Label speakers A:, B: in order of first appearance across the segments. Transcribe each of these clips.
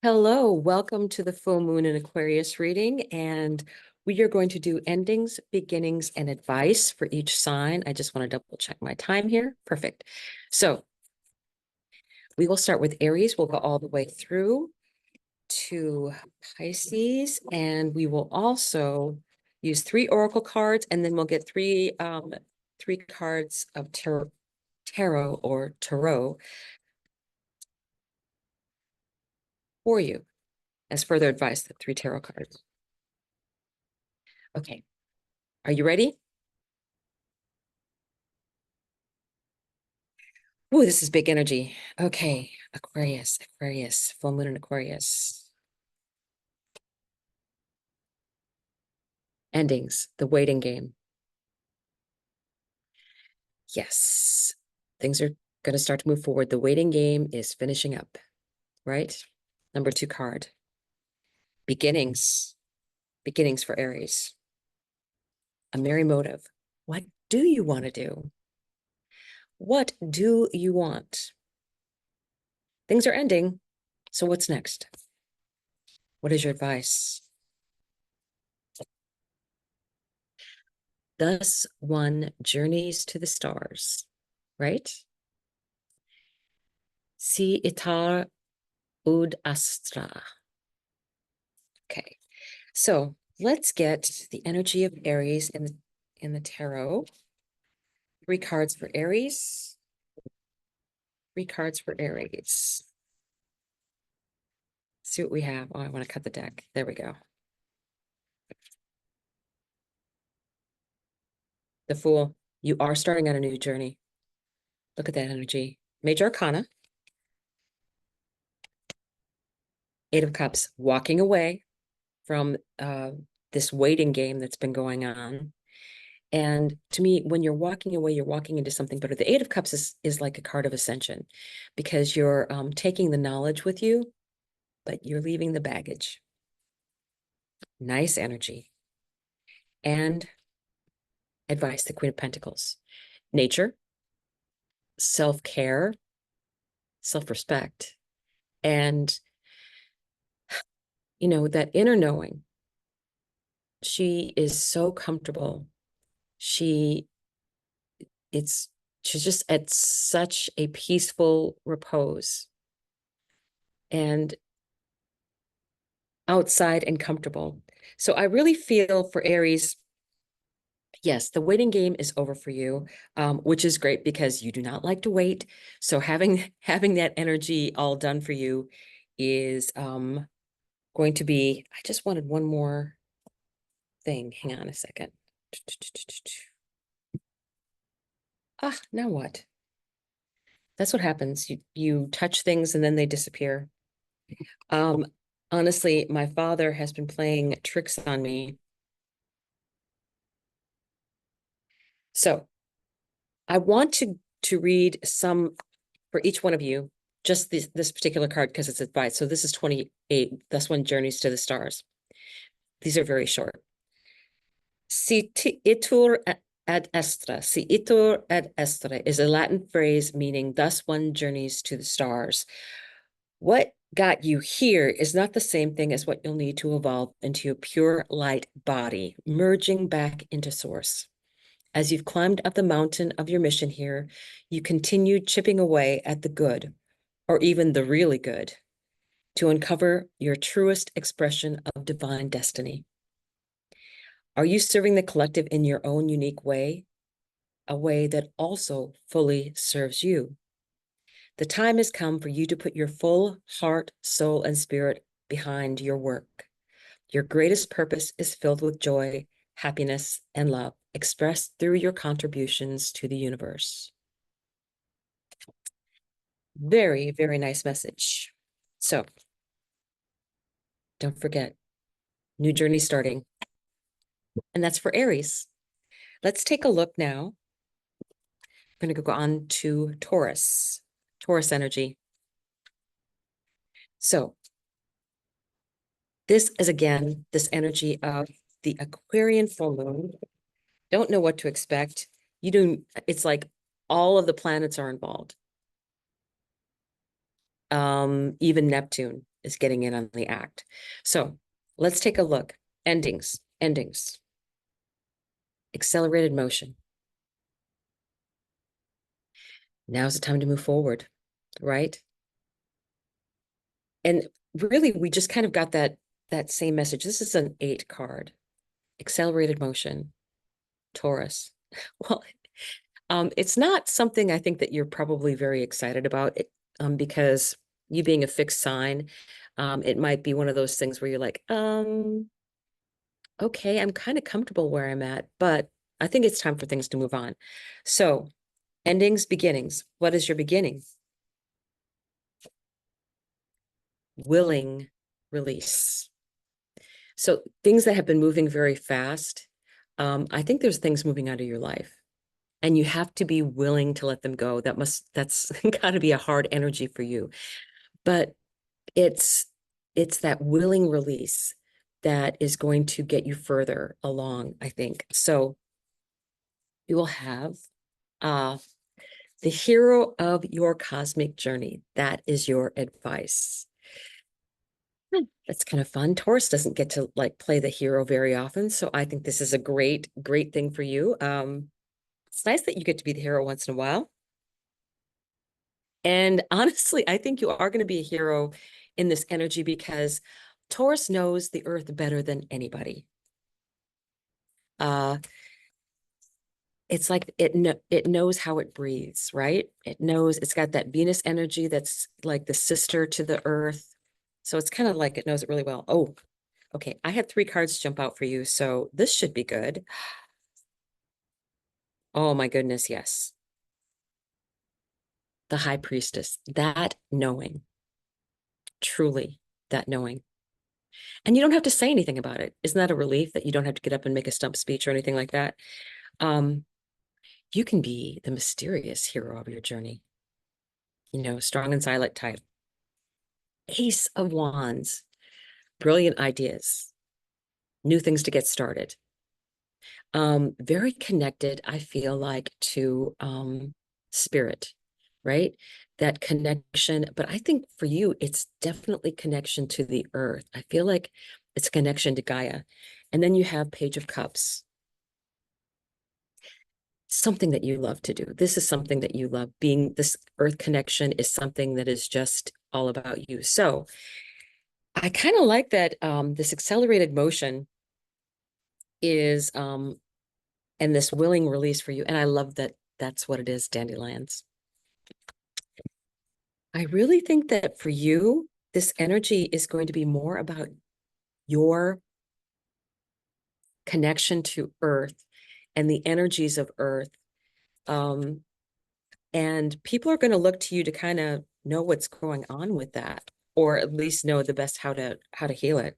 A: Hello, welcome to the full moon in Aquarius reading, and we are going to do endings, beginnings, and advice for each sign. I just want to double check my time here. Perfect. So we will start with Aries. We'll go all the way through to Pisces, and we will also use 3 oracle cards, and then we'll get three cards of tarot or tarot for you as further advice, the 3 tarot cards. Okay, are you ready? Oh, this is big energy. Okay, Aquarius, full moon in Aquarius. Endings, the waiting game. Yes, things are going to start to move forward. The waiting game is finishing up, right? Number 2 card. Beginnings, beginnings for Aries. A merry motive. What do you want to do? What do you want? Things are ending. So what's next? What is your advice? Thus one journeys to the stars, right? Si itar ud astra. Okay, so let's get the energy of Aries in the tarot. 3 cards for Aries. 3 cards for Aries. See what we have. Oh, I want to cut the deck. There we go. The Fool. You are starting on a new journey. Look at that energy. Major Arcana. 8 of Cups. Walking away from this waiting game that's been going on. And to me, when you're walking away, you're walking into something better. The 8 of Cups is like a card of ascension, because you're taking the knowledge with you, but you're leaving the baggage. Nice energy. And advice, the Queen of Pentacles. Nature, self-care, self-respect, and, that inner knowing. She is so comfortable. She's just at such a peaceful repose and outside and comfortable. So I really feel for Aries, yes, the waiting game is over for you, which is great because you do not like to wait. So having that energy all done for you is going to be, I just wanted one more thing. Hang on a second. Now what? That's what happens. You touch things and then they disappear. Honestly, my father has been playing tricks on me. So I want to read some for each one of you, just this particular card because it's advice. So this is 28. Thus one journeys to the stars. These are very short. Si itur ad astra. Si itur ad astra is a Latin phrase meaning thus one journeys to the stars. What got you here is not the same thing as what you'll need to evolve into a pure light body, merging back into source. As you've climbed up the mountain of your mission here, you continue chipping away at the good, or even the really good, to uncover your truest expression of divine destiny. Are you serving the collective in your own unique way, a way that also fully serves you? The time has come for you to put your full heart, soul, and spirit behind your work. Your greatest purpose is filled with joy, happiness, and love, expressed through your contributions to the universe. Very, very nice message. So, don't forget, new journey starting. And that's for Aries. Let's take a look now. I'm going to go on to Taurus energy. So, this is, again, this energy of the Aquarian full moon. Don't know what to expect. It's like all of the planets are involved. Even Neptune. is getting in on the act. So let's take a look. Endings. Accelerated motion. Now's the time to move forward, right? And really, we just kind of got that same message. This is an 8 card. Accelerated motion, Taurus. Well, it's not something I think that you're probably very excited about, because you being a fixed sign, it might be one of those things where you're like, okay, I'm kind of comfortable where I'm at, but I think it's time for things to move on. So, endings, beginnings. What is your beginning? Willing release. So, things that have been moving very fast, I think there's things moving out of your life, and you have to be willing to let them go. That's got to be a hard energy for you. But it's that willing release that is going to get you further along, I think. So you will have the hero of your cosmic journey. That is your advice. That's kind of fun. Taurus doesn't get to like play the hero very often, so I think this is a great thing for you. It's nice that you get to be the hero once in a while. And honestly, I think you are going to be a hero in this energy because Taurus knows the earth better than anybody. It's like it knows how it breathes, right? It knows it's got that Venus energy that's like the sister to the earth. So it's kind of like it knows it really well. Oh, okay. I had 3 cards jump out for you, so this should be good. Oh my goodness, yes. The High Priestess, that knowing, truly that knowing. And you don't have to say anything about it. Isn't that a relief that you don't have to get up and make a stump speech or anything like that? You can be the mysterious hero of your journey. Strong and silent type. Ace of Wands, brilliant ideas, new things to get started. Very connected, I feel like, to spirit, right? That connection. But I think for you, it's definitely connection to the earth. I feel like it's connection to Gaia. And then you have Page of Cups, something that you love to do. This is something that you love. Being this earth connection is something that is just all about you. So I kind of like that this accelerated motion is and this willing release for you. And I love that that's what it is, dandelions. I really think that for you, this energy is going to be more about your connection to earth and the energies of earth. And people are going to look to you to kind of know what's going on with that, or at least know the best how to heal it.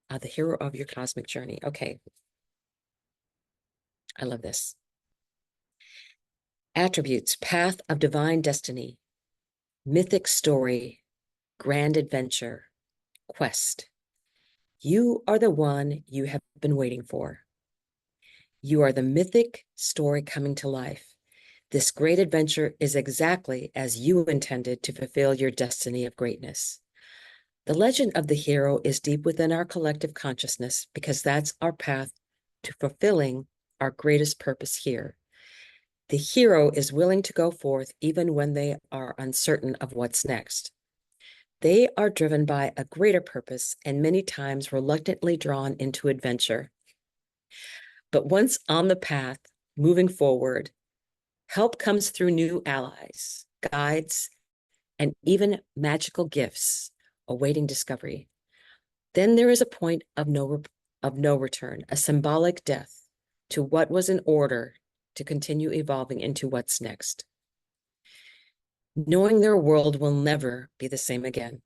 A: The hero of your cosmic journey. Okay. I love this. Attributes, path of divine destiny, mythic story, grand adventure, quest. You are the one you have been waiting for. You are the mythic story coming to life. This great adventure is exactly as you intended to fulfill your destiny of greatness. The legend of the hero is deep within our collective consciousness because that's our path to fulfilling our greatest purpose here. The hero is willing to go forth even when they are uncertain of what's next. They are driven by a greater purpose and many times reluctantly drawn into adventure. But once on the path, moving forward, help comes through new allies, guides, and even magical gifts awaiting discovery. Then there is a point of no return, a symbolic death to what was in order to continue evolving into what's next. Knowing their world will never be the same again.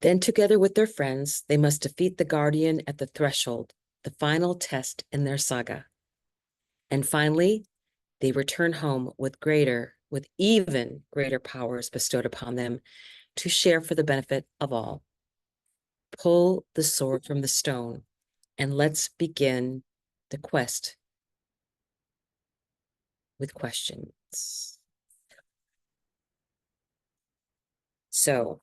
A: Then, together with their friends, they must defeat the guardian at the threshold, the final test in their saga. And finally, they return home with even greater powers bestowed upon them to share for the benefit of all. Pull the sword from the stone and let's begin the quest with questions. So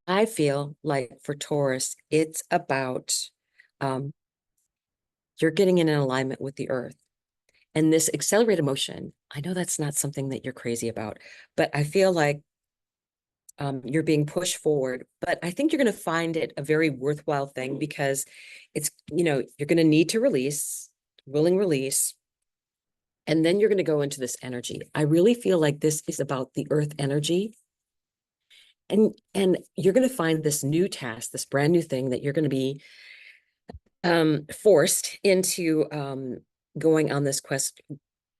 A: I feel like for Taurus, it's about um, you're getting in an alignment with the earth. And this accelerated motion, I know that's not something that you're crazy about, but I feel like you're being pushed forward. But I think you're going to find it a very worthwhile thing because it's, you're going to need to release, willing release. And then you're going to go into this energy. I really feel like this is about the earth energy. And you're going to find this new task, this brand new thing that you're going to be forced into going on this quest.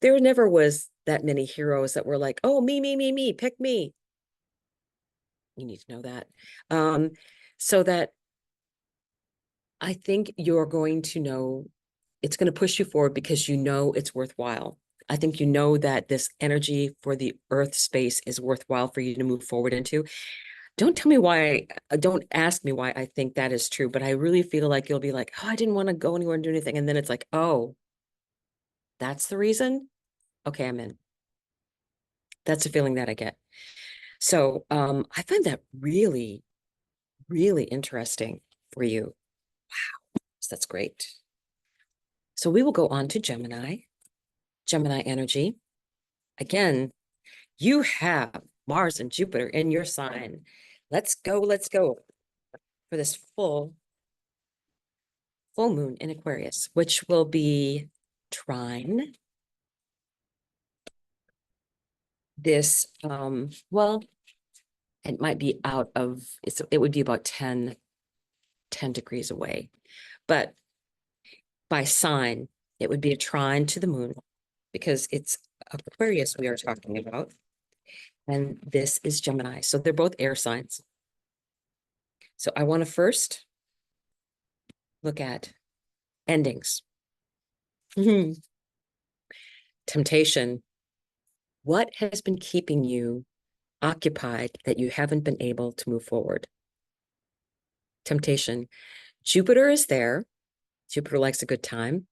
A: There never was that many heroes that were like, oh, me, pick me. You need to know that. So that I think you're going to know it's going to push you forward because you know it's worthwhile. I think you know that this energy for the earth space is worthwhile for you to move forward into. Don't tell me why, don't ask me why I think that is true, but I really feel like you'll be like, oh, I didn't want to go anywhere and do anything. And then it's like, oh, that's the reason. Okay, I'm in. That's the feeling that I get. So I find that really, really interesting for you. Wow, that's great. So we will go on to Gemini, Gemini energy. Again, you have Mars and Jupiter in your sign. Let's go for this full moon in Aquarius, which will be trine this, well, it might be it would be about 10 degrees away, but by sign, it would be a trine to the moon because it's Aquarius we are talking about. And this is Gemini. So they're both air signs. So I want to first look at endings. Temptation. What has been keeping you occupied that you haven't been able to move forward? Temptation. Jupiter is there. Jupiter likes a good time.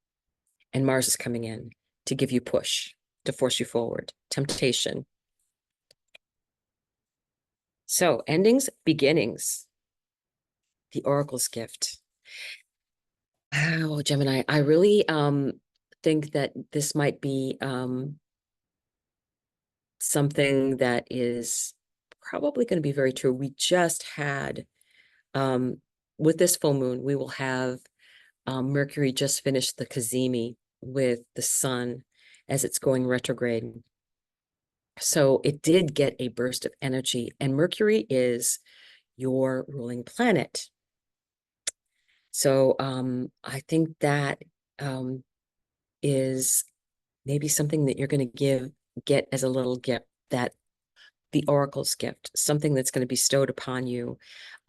A: And Mars is coming in to give you push, to force you forward. Temptation. So endings, beginnings. The Oracle's gift. Wow, Gemini, I really think that this might be something that is probably going to be very true. We just had, with this full moon, we will have Mercury just finished the Cazimi with the sun as it's going retrograde. So it did get a burst of energy, and Mercury is your ruling planet. So I think that is maybe something that you're going to get as a little gift, that the Oracle's gift, something that's going to be bestowed upon you,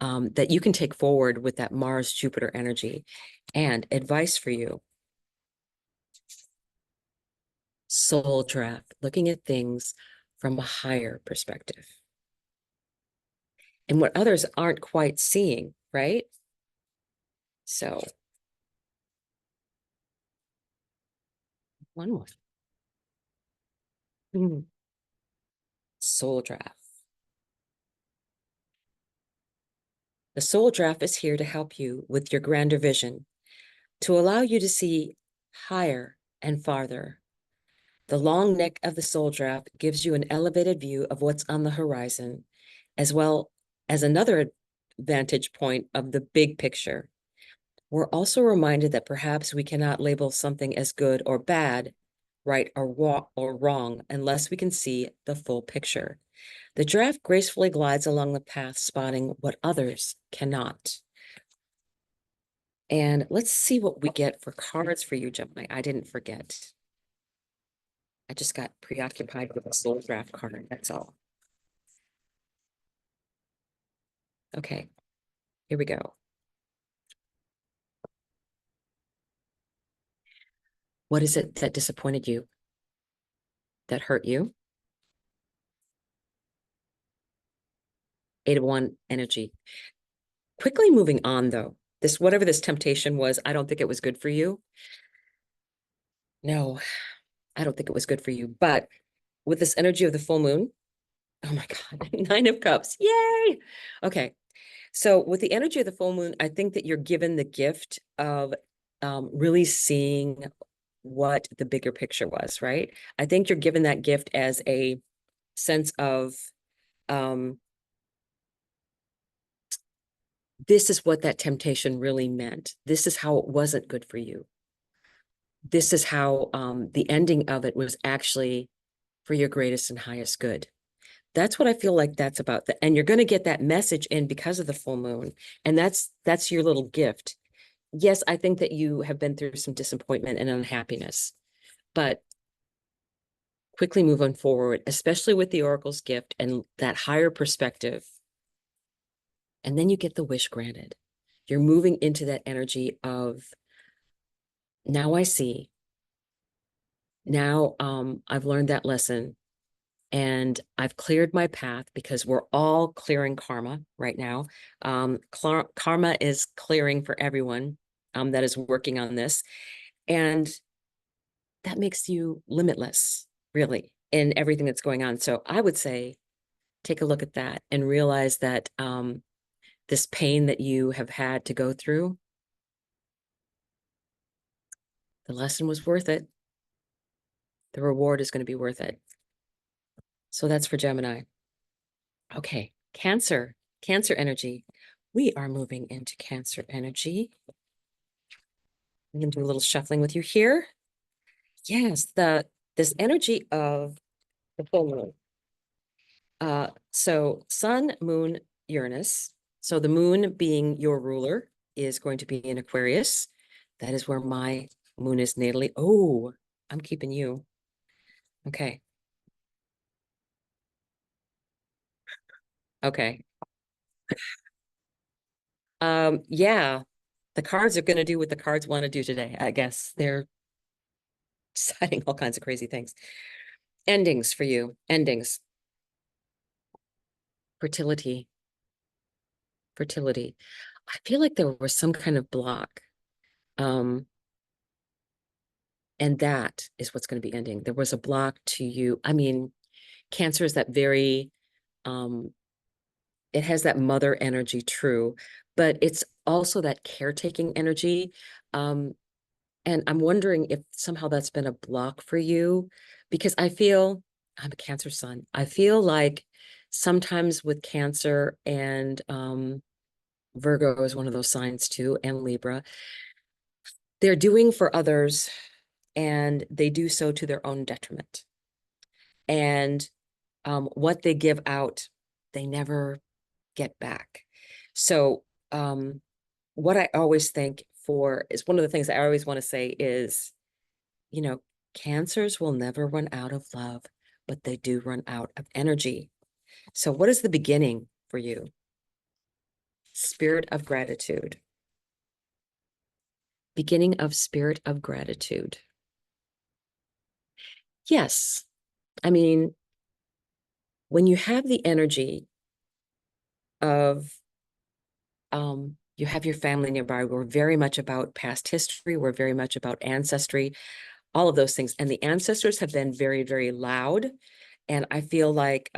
A: that you can take forward with that Mars Jupiter energy. And advice for you: soul draft, looking at things from a higher perspective and what others aren't quite seeing, right? So one more. Soul draft. The soul draft is here to help you with your grander vision, to allow you to see higher and farther. The long neck of the soul draft gives you an elevated view of what's on the horizon, as well as another vantage point of the big picture. We're also reminded that perhaps we cannot label something as good or bad, right or wrong, unless we can see the full picture. The draft gracefully glides along the path, spotting what others cannot. And let's see what we get for cards for you, Gemini. I didn't forget. I just got preoccupied with a soul draft card, that's all. Okay, here we go. What is it that disappointed you? That hurt you? 8 of Wands energy. Quickly moving on, though. Whatever this temptation was, I don't think it was good for you. No, I don't think it was good for you. But with this energy of the full moon, oh my God, 9 of Cups. Yay! Okay, So with the energy of the full moon, I think that you're given the gift of really seeing what the bigger picture was, right? I think you're given that gift as a sense of um, this is what that temptation really meant. This is how it wasn't good for you. This is how the ending of it was actually for your greatest and highest good. That's what I feel like that's about. And you're going to get that message in because of the full moon. And that's your little gift. Yes, I think that you have been through some disappointment and unhappiness, but quickly move on forward, especially with the Oracle's gift and that higher perspective. And then you get the wish granted. You're moving into that energy of now I see. Now I've learned that lesson and I've cleared my path because we're all clearing karma right now. Karma is clearing for everyone that is working on this. And that makes you limitless, really, in everything that's going on. So I would say, take a look at that and realize that this pain that you have had to go through, the lesson was worth it. The reward is going to be worth it. So that's for Gemini. Okay, Cancer energy. We are moving into Cancer energy. I'm going to do a little shuffling with you here. Yes, this energy of the full moon. So Sun, Moon, Uranus. So the moon being your ruler is going to be in Aquarius. That is where my moon is natally. Oh, I'm keeping you. Okay. Okay. Yeah, the cards are going to do what the cards want to do today, I guess. They're deciding all kinds of crazy things. Endings for you. Endings. Fertility. Fertility. I feel like there was some kind of block. Um, and that is what's going to be ending. There was a block to you. I mean, Cancer is that very it has that mother energy, true, but it's also that caretaking energy. Um, and I'm wondering if somehow that's been a block for you, because I feel I'm a Cancer sun. I feel like sometimes with Cancer and Virgo is one of those signs too, and Libra, they're doing for others and they do so to their own detriment. And what they give out, they never get back. So what I always think for is one of the things I always want to say is, you know, Cancers will never run out of love, but they do run out of energy. So what is the beginning for you? Spirit of gratitude. Beginning of spirit of gratitude. Yes. I mean, when you have the energy of you have your family nearby, we're very much about past history, we're very much about ancestry, all of those things. And the ancestors have been very, very loud. And I feel like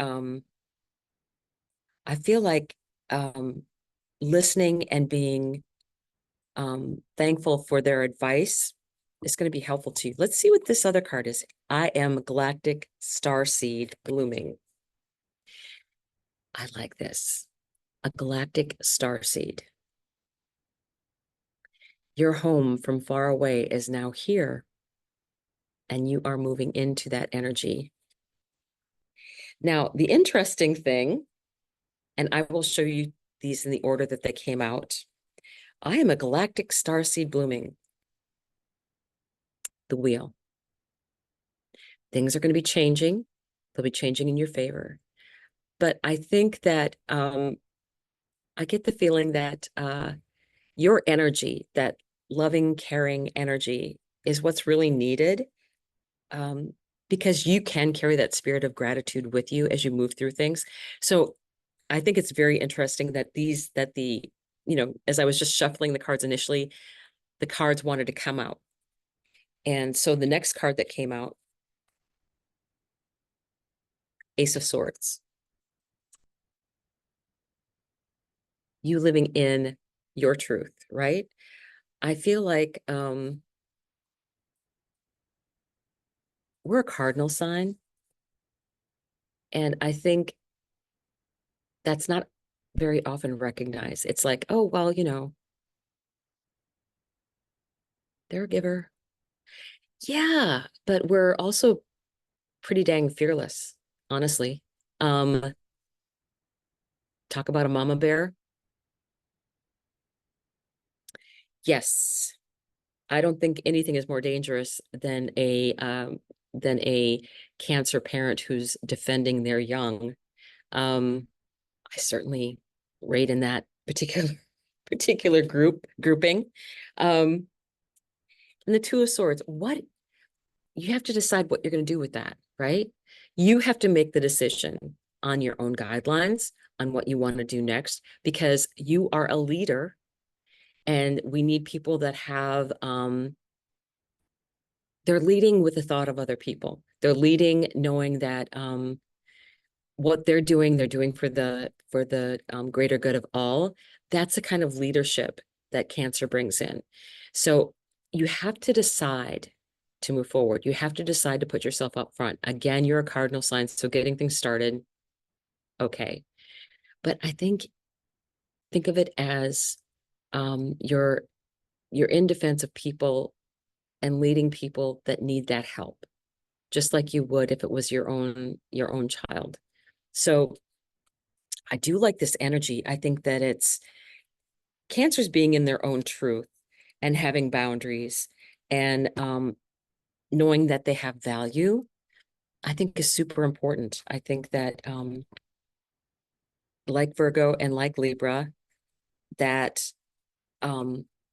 A: listening and being thankful for their advice is going to be helpful to you. Let's see what this other card is. I am galactic starseed blooming. I like this. A galactic starseed. Your home from far away is now here, and you are moving into that energy. Now, the interesting thing, and I will show you these in the order that they came out. I am a galactic starseed blooming. The wheel. Things are going to be changing. They'll be changing in your favor. But I think that I get the feeling that your energy, that loving, caring energy, is what's really needed, because you can carry that spirit of gratitude with you as you move through things. So I think it's very interesting that as I was just shuffling the cards initially, the cards wanted to come out. And so the next card that came out, Ace of Swords. you living in your truth, right? I feel like we're a cardinal sign, and I think that's not very often recognized. It's like, oh, well, they're a giver. Yeah, but we're also pretty dang fearless, honestly. Um, talk about a mama bear. Yes, I don't think anything is more dangerous than a Cancer parent who's defending their young. I certainly rate in that particular particular grouping. Um, and the Two of Swords, what you have to decide what you're going to do with that, right? You have to make the decision on your own guidelines on what you want to do next because you are a leader and we need people that have they're leading with the thought of other people. They're leading knowing that what they're doing for the greater good of all. That's the kind of leadership that Cancer brings in. So you have to decide to move forward. You have to decide to put yourself up front. Again, you're a cardinal sign, so getting things started, okay. But I think of it as you're in defense of people and leading people that need that help, just like you would if it was your own child. So I do like this energy. I think that it's Cancers being in their own truth and having boundaries and knowing that they have value, I think is super important. I think that like Virgo and like Libra, that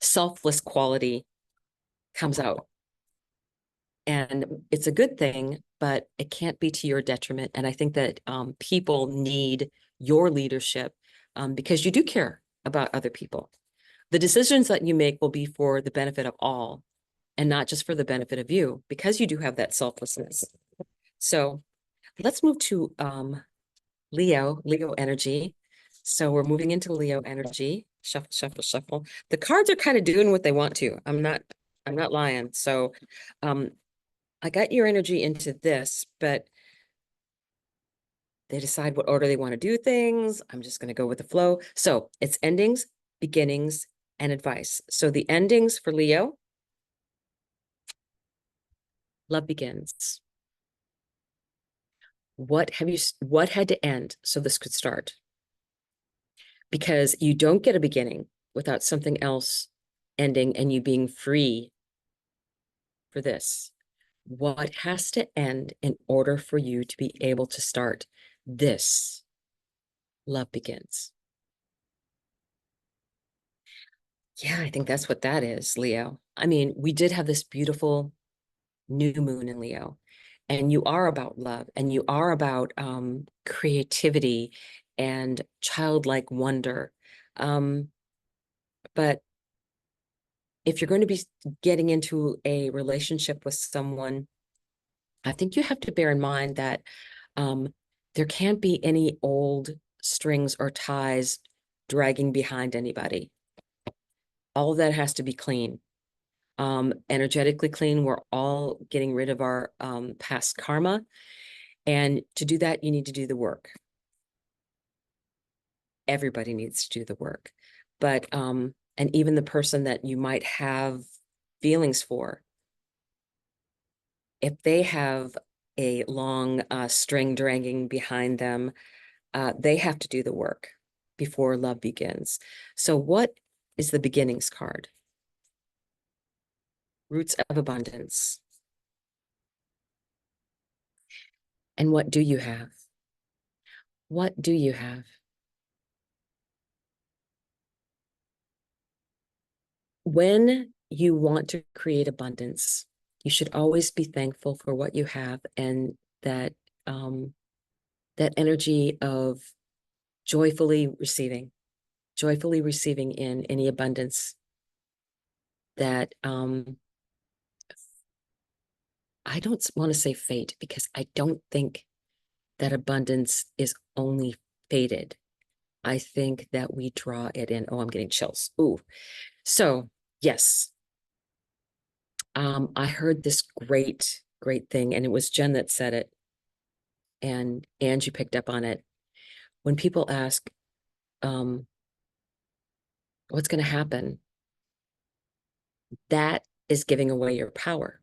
A: selfless quality comes out. And it's a good thing, but it can't be to your detriment. And I think that people need your leadership because you do care about other people. The decisions that you make will be for the benefit of all and not just for the benefit of you because you do have that selflessness. So let's move to Leo energy. So we're moving into Leo energy. Shuffle, shuffle, shuffle. The cards are kind of doing what they want to. I'm not lying. So I got your energy into this, but they decide what order they want to do things. I'm just going to go with the flow. So it's endings, beginnings, and advice. So the endings for Leo, love begins. What had to end so this could start? Because you don't get a beginning without something else ending and you being free for this. What has to end in order for you to be able to start this? Love begins. Yeah, I think that's what that is, Leo. I mean, we did have this beautiful new moon in Leo, and you are about love and you are about creativity and childlike wonder. Um, but if you're going to be getting into a relationship with someone, I think you have to bear in mind that um, there can't be any old strings or ties dragging behind anybody. All of that has to be clean, energetically clean. We're all getting rid of our past karma. And to do that, you need to do the work. Everybody needs to do the work. But, and even the person that you might have feelings for, if they have a long string dragging behind them, they have to do the work before love begins. So what is the beginnings card? Roots of abundance. And what do you have? What do you have? When you want to create abundance, you should always be thankful for what you have and that that energy of joyfully receiving in any abundance that I don't want to say fate because I don't think that abundance is only fated. I think that we draw it in. Oh, I'm getting chills. Ooh. So yes. I heard this great thing, and it was Jen that said it, and Angie picked up on it. When people ask, um, what's going to happen, that is giving away your power.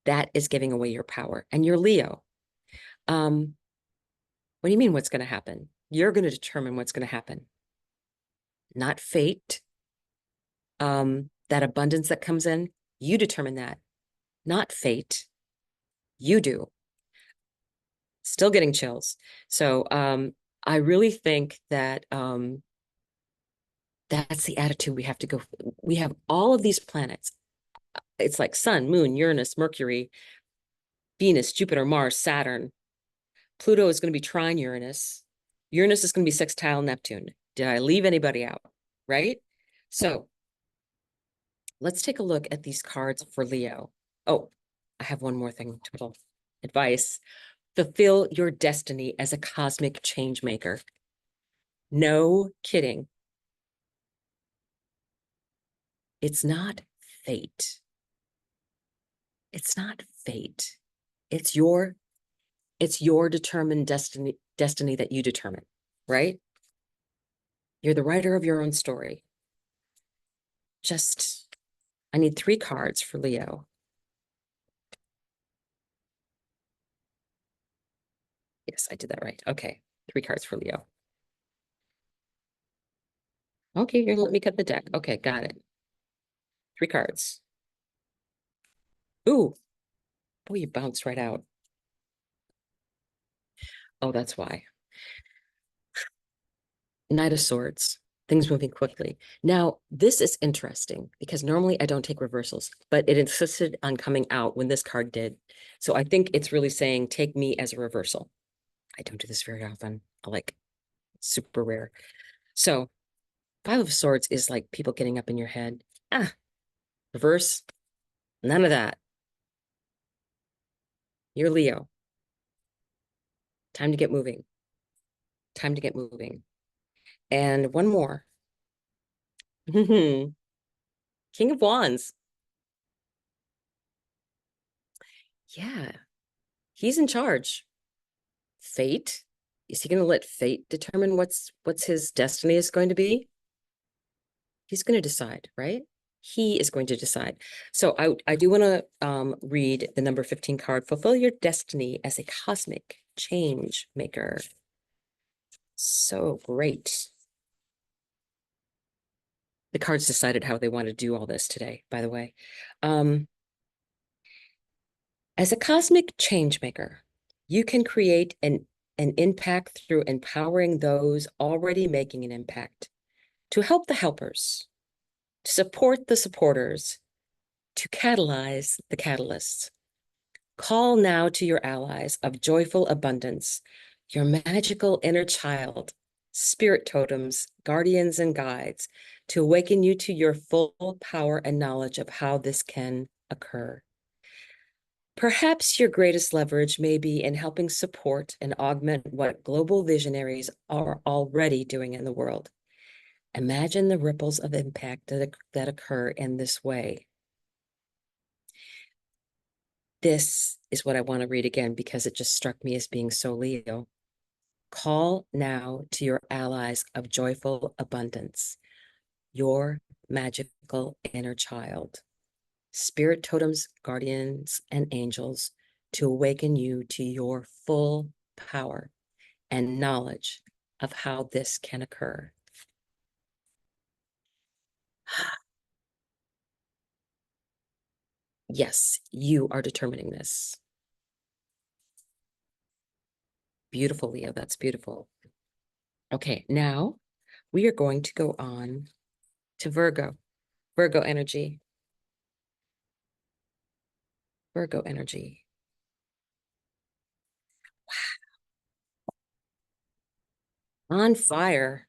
A: That is giving away your power. And you're Leo. What do you mean what's going to happen? You're going to determine what's going to happen, not fate. That abundance that comes in, you determine that, not fate. You do. Still getting chills. So I really think that that's the attitude we have to go. We have all of these planets. It's like Sun, Moon, Uranus, Mercury, Venus, Jupiter, Mars, Saturn. Pluto is going to be trine Uranus. Uranus is going to be sextile Neptune. Did I leave anybody out? Right? So let's take a look at these cards for Leo. Oh, I have one more thing, total advice. Fulfill your destiny as a cosmic change maker. No kidding. It's not fate. It's not fate. It's your determined destiny that you determine, right? You're the writer of your own story. I need 3 cards for Leo. Yes, I did that right. Okay, 3 cards for Leo. Okay, you're gonna let me cut the deck. Okay, got it. 3 cards. Ooh, boy, you bounced right out. Oh, that's why. Knight of Swords, things moving quickly. Now, this is interesting because normally I don't take reversals, but it insisted on coming out when this card did. So I think it's really saying, take me as a reversal. I don't do this very often. I like super rare. So 5 of Swords is like people getting up in your head. Reverse, none of that. You're Leo. Time to get moving. Time to get moving. And one more. King of Wands. Yeah, he's in charge. Fate? Is he going to let fate determine what's his destiny is going to be? He's going to decide, right? He is going to decide. So I do want to read the number 15 card. Fulfill your destiny as a cosmic change maker. So great. The cards decided how they want to do all this today, by the way. As a cosmic change maker, you can create an impact through empowering those already making an impact, to help the helpers, to support the supporters, to catalyze the catalysts. Call now to your allies of joyful abundance, your magical inner child, spirit totems, guardians, and guides, to awaken you to your full power and knowledge of how this can occur. Perhaps your greatest leverage may be in helping support and augment what global visionaries are already doing in the world. Imagine the ripples of impact that occur in this way. This is what I want to read again because it just struck me as being so Leo. Call now to your allies of joyful abundance, your magical inner child, spirit totems, guardians, and angels, to awaken you to your full power and knowledge of how this can occur. Yes, you are determining this. Beautiful, Leo. That's beautiful. Okay, now we are going to go on to Virgo. Virgo energy. Virgo energy. On fire.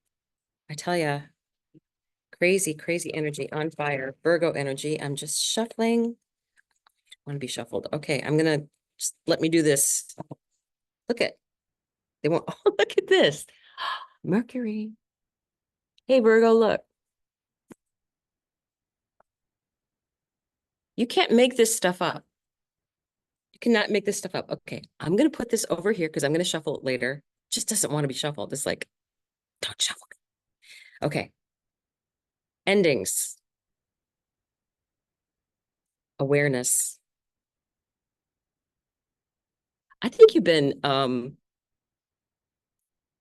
A: I tell you, crazy, crazy energy on fire. Virgo energy. I'm just shuffling. I want to be shuffled. Okay, I'm going to just let me do this. Look at They won't, oh, look at this. Mercury. Hey, Virgo, look. You can't make this stuff up. You cannot make this stuff up. Okay, I'm going to put this over here because I'm going to shuffle it later. Just doesn't want to be shuffled. It's like, don't shuffle it. Okay. Endings. Awareness. I think you've been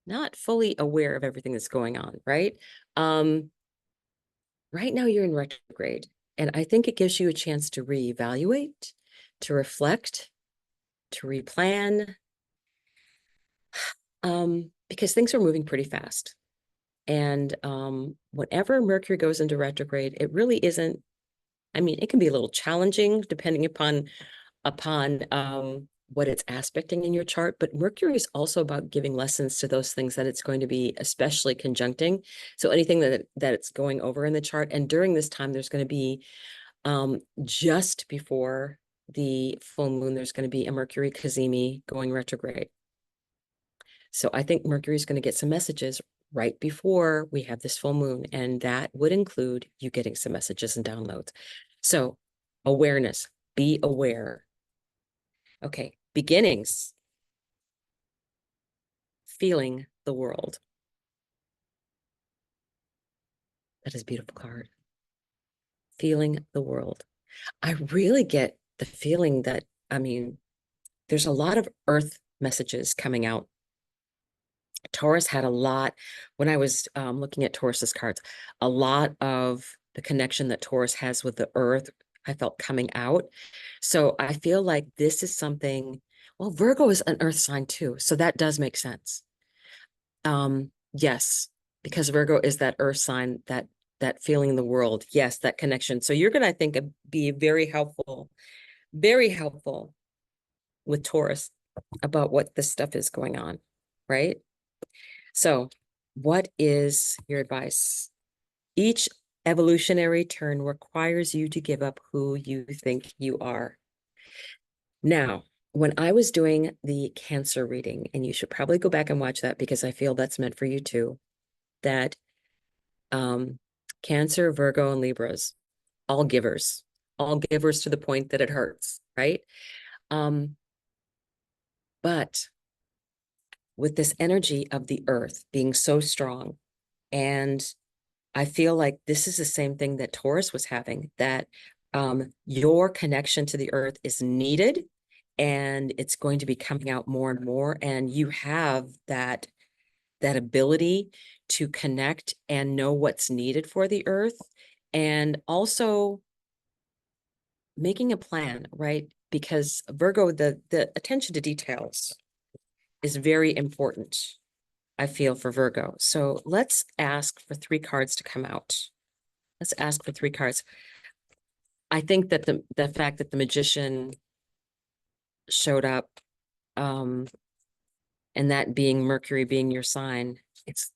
A: not fully aware of everything that's going on, right? Right now you're in retrograde, and I think it gives you a chance to reevaluate, to reflect, to replan, because things are moving pretty fast. And whenever Mercury goes into retrograde, it really isn't, I mean, it can be a little challenging depending upon what it's aspecting in your chart, but Mercury is also about giving lessons to those things that it's going to be especially conjuncting. So anything that it's going over in the chart, and during this time, there's going to be just before the full moon, there's going to be a Mercury cazimi going retrograde. So I think Mercury is going to get some messages right before we have this full moon, and that would include you getting some messages and downloads. So awareness, be aware. Okay, beginnings, feeling the world. That is a beautiful card. Feeling the world. I really get the feeling that, I mean, there's a lot of earth messages coming out. Taurus had a lot, when I was looking at Taurus's cards, a lot of the connection that Taurus has with the earth, I felt coming out. So I feel like this is something, well, Virgo is an earth sign too, so that does make sense. Yes, because Virgo is that earth sign, that feeling the world. Yes, that connection. So you're going to, I think, be very helpful with Taurus about what this stuff is going on, right? So what is your advice? Each evolutionary turn requires you to give up who you think you are. Now, when I was doing the Cancer reading, and you should probably go back and watch that because I feel that's meant for you too, that Cancer, Virgo, and Libras, all givers to the point that it hurts, right? But with this energy of the earth being so strong, and I feel like this is the same thing that Taurus was having, that your connection to the earth is needed, and it's going to be coming out more and more, and you have that ability to connect and know what's needed for the earth, and also making a plan, right? Because Virgo, the attention to details is very important, I feel, for Virgo. So let's ask for 3 cards to come out. Let's ask for 3 cards. I think that the fact that the Magician showed up, and that being Mercury being your sign, it's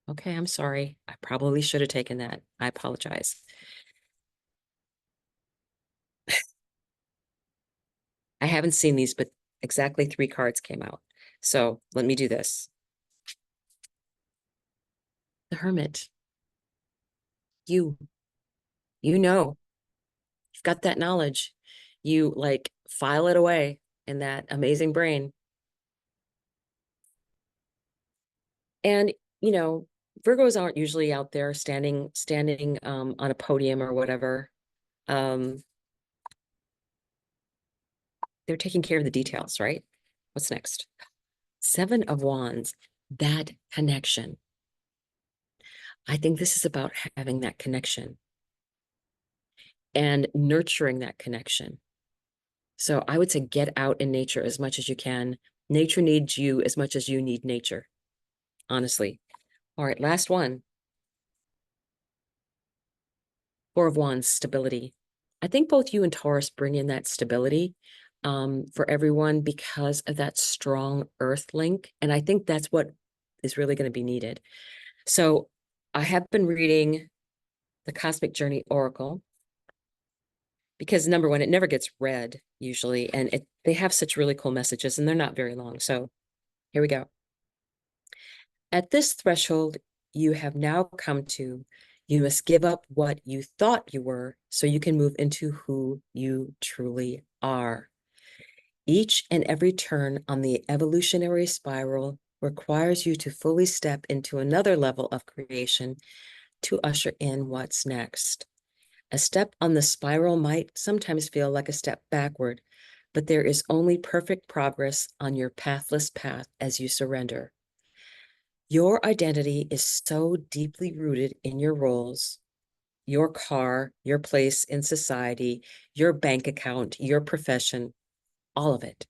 A: okay. I'm sorry. I probably should have taken that. I apologize. I haven't seen these, but exactly 3 cards came out. So let me do this. The Hermit. You know, you've got that knowledge. You like file it away in that amazing brain. And, you know, Virgos aren't usually out there standing on a podium or whatever. They're taking care of the details, right? What's next? 7 of Wands, that connection. I think this is about having that connection and nurturing that connection. So I would say get out in nature as much as you can. Nature needs you as much as you need nature, honestly. All right, last one. 4 of Wands, stability. I think both you and Taurus bring in that stability for everyone because of that strong earth link. And I think that's what is really going to be needed. So I have been reading the Cosmic Journey Oracle because, number one, it never gets read usually. And they have such really cool messages, and they're not very long. So Here we go. At this threshold you have now come to, you must give up what you thought you were so you can move into who you truly are. Each and every turn on the evolutionary spiral requires you to fully step into another level of creation to usher in what's next. A step on the spiral might sometimes feel like a step backward, but there is only perfect progress on your pathless path as you surrender. Your identity is so deeply rooted in your roles, your car, your place in society, your bank account, your profession, all of it.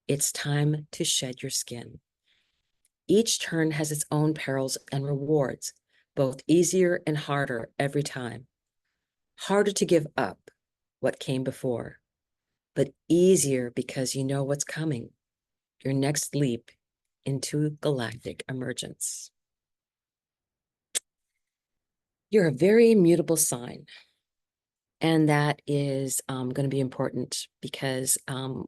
A: It's time to shed your skin. Each turn has its own perils and rewards, both easier and harder every time. Harder to give up what came before, but easier because you know what's coming, your next leap into galactic emergence. You're a very mutable sign. And that is going to be important because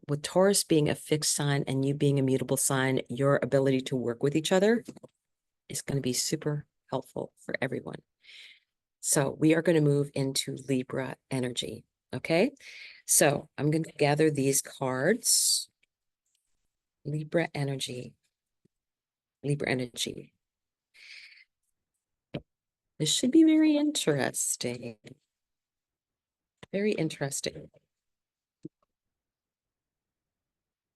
A: with Taurus being a fixed sign and you being a mutable sign, your ability to work with each other is going to be super helpful for everyone. So we are going to move into Libra energy. Okay. So I'm going to gather these cards. Libra energy. Libra energy. This should be very interesting. Very interesting.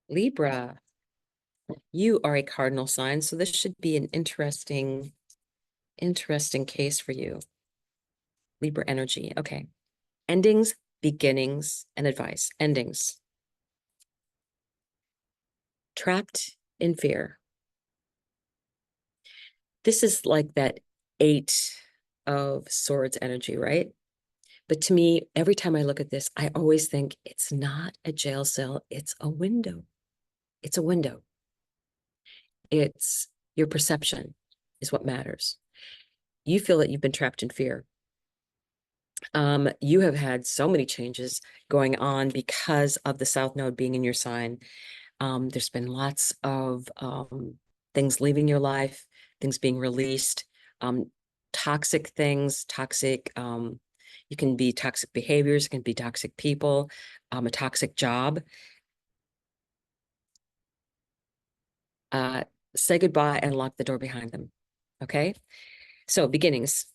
A: Libra, you are a cardinal sign, so this should be an interesting case for you. Libra energy. Okay. Endings, beginnings, and advice. Endings. Trapped in fear. This is like that 8 of Swords energy, right? But to me, every time I look at this, I always think it's not a jail cell, it's a window. It's a window. It's your perception is what matters. You feel that you've been trapped in fear. You have had so many changes going on because of the South Node being in your sign. There's been lots of things leaving your life, things being released, toxic things, you can be toxic behaviors, it can be toxic people, a toxic job. Say goodbye and lock the door behind them. Okay. So beginnings,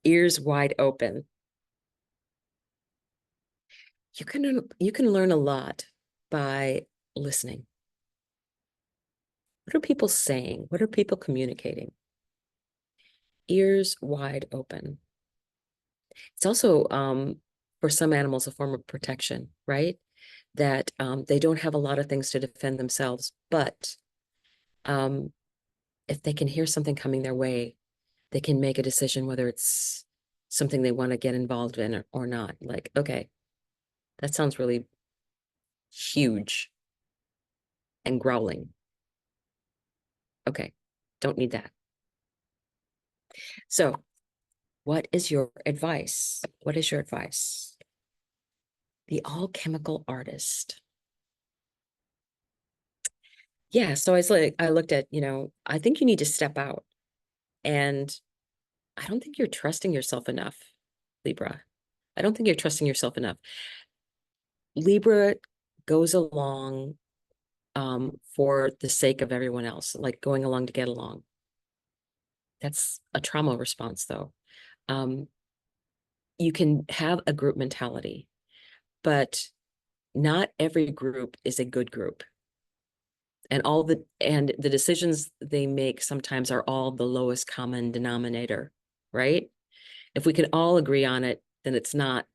A: ears wide open. You can learn a lot by listening. What are people saying? What are people communicating? Ears wide open. It's also for some animals a form of protection, right? That they don't have a lot of things to defend themselves, but if they can hear something coming their way, they can make a decision whether it's something they want to get involved in or not. Like, okay, that sounds really huge and growling. Okay, don't need that. So, what is your advice? What is your advice? The alchemical artist. Yeah, so I looked at, I think you need to step out. And I don't think you're trusting yourself enough, Libra. I don't think you're trusting yourself enough. Libra goes along for the sake of everyone else, like going along to get along. That's a trauma response, though. You can have a group mentality, but not every group is a good group. And the decisions they make sometimes are all the lowest common denominator, right? If we can all agree on it, then it's not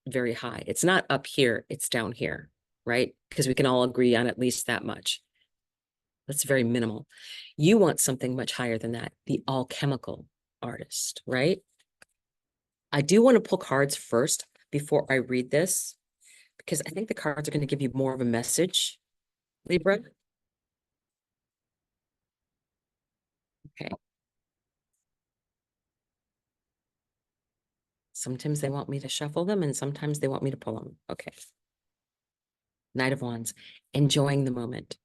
A: very high. It's not up here, it's down here, right? Because we can all agree on at least that much. That's very minimal. You want something much higher than that, the alchemical artist, right? I do want to pull cards first before I read this, because I think the cards are going to give you more of a message, Libra. Okay. Sometimes they want me to shuffle them and sometimes they want me to pull them. Okay. Knight of Wands, enjoying the moment.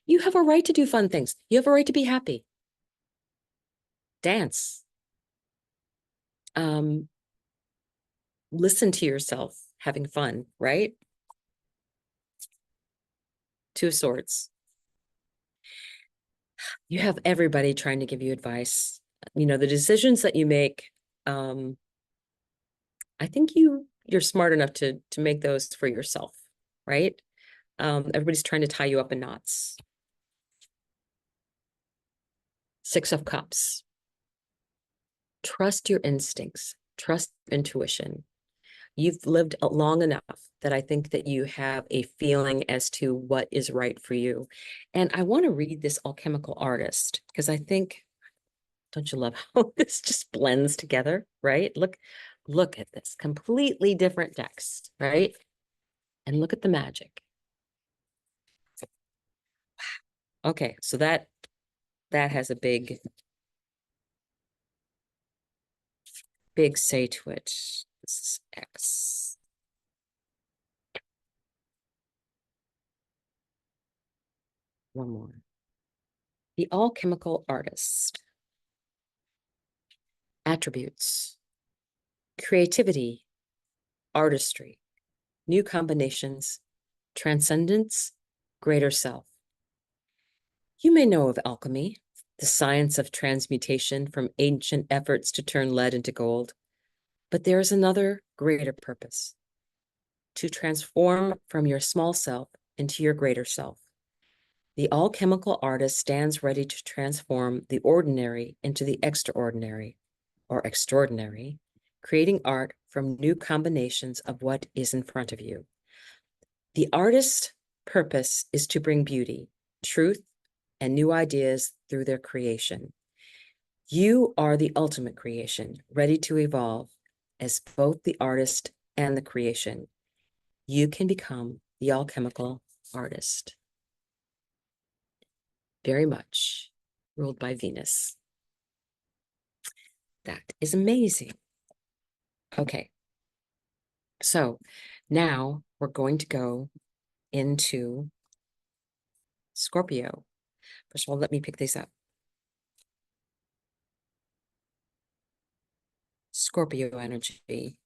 A: You have a right to do fun things. You have a right to be happy. Dance. Listen to yourself having fun, right? Two of Swords. You have everybody trying to give you advice. You know, the decisions that you make, I think you're smart enough to make those for yourself, right? Everybody's trying to tie you up in knots. Six of Cups. Trust your instincts, trust intuition. You've lived long enough that I think that you have a feeling as to what is right for you. And I want to read this alchemical artist because I think, don't you love how this just blends together, right? Look at this, completely different decks, right? And look at the magic. Okay, so that has a big say to it. This is X. One more. The alchemical artist. Attributes: creativity, artistry, new combinations, transcendence, greater self. You may know of alchemy, the science of transmutation from ancient efforts to turn lead into gold, but there is another greater purpose: to transform from your small self into your greater self. The alchemical artist stands ready to transform the ordinary into the extraordinary, or extraordinary, creating art from new combinations of what is in front of you. The artist's purpose is to bring beauty, truth, and new ideas through their creation. You are the ultimate creation, ready to evolve as both the artist and the creation. You can become the alchemical artist. Very much ruled by Venus. That is amazing. Okay. So now we're going to go into Scorpio. First of all, let me pick these up. Scorpio energy.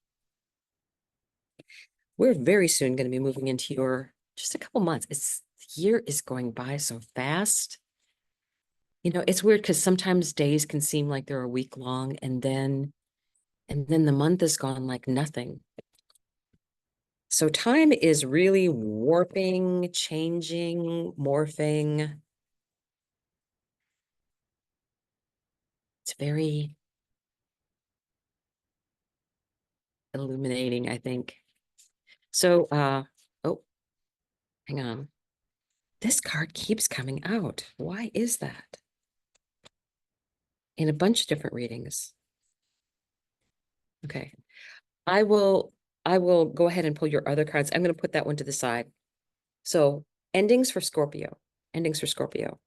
A: We're very soon going to be moving into your, just a couple months. The year is going by so fast. You know, it's weird because sometimes days can seem like they're a week long, and then the month is gone like nothing. So time is really warping, changing, morphing. It's very illuminating, I think. So, oh, hang on. This card keeps coming out. Why is that? In a bunch of different readings. Okay. I will go ahead and pull your other cards. I'm going to put that one to the side. So, endings for Scorpio. Endings for Scorpio.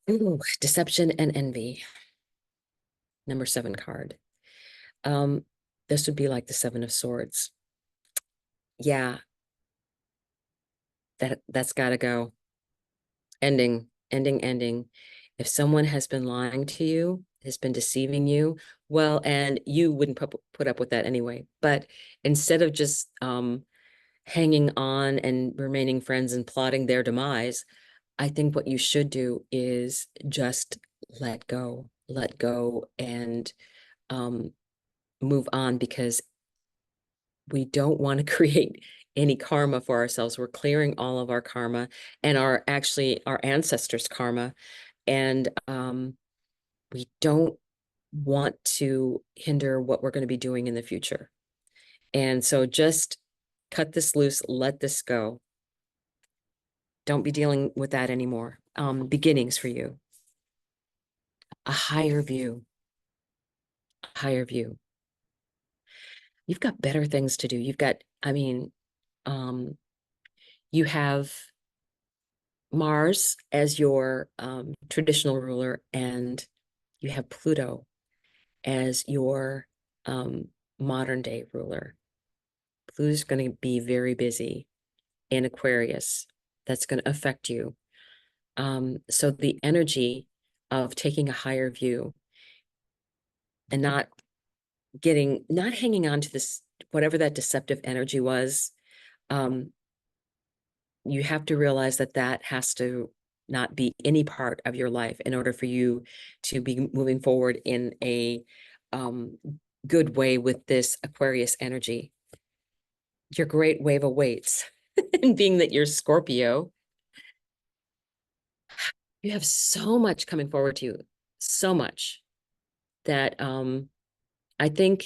A: Ooh, deception and envy. Number 7 card. This would be like the 7 of Swords. Yeah. That's got to go. Ending. If someone has been lying to you, has been deceiving you, well, and you wouldn't put up with that anyway. But instead of just hanging on and remaining friends and plotting their demise, I think what you should do is just let go, and move on, because we don't want to create any karma for ourselves. We're clearing all of our karma and our ancestors' karma. And we don't want to hinder what we're going to be doing in the future. And so just cut this loose, let this go. Don't be dealing with that anymore. Beginnings for you. A higher view. A higher view. You've got better things to do. You've got, you have Mars as your traditional ruler, and you have Pluto as your modern day ruler. Pluto's going to be very busy in Aquarius. that's going to affect you. So the energy of taking a higher view and not hanging on to this, whatever that deceptive energy was, you have to realize that that has to not be any part of your life in order for you to be moving forward in a good way with this Aquarius energy. Your great wave awaits. And being that you're Scorpio, you have so much coming forward to you, so much that I think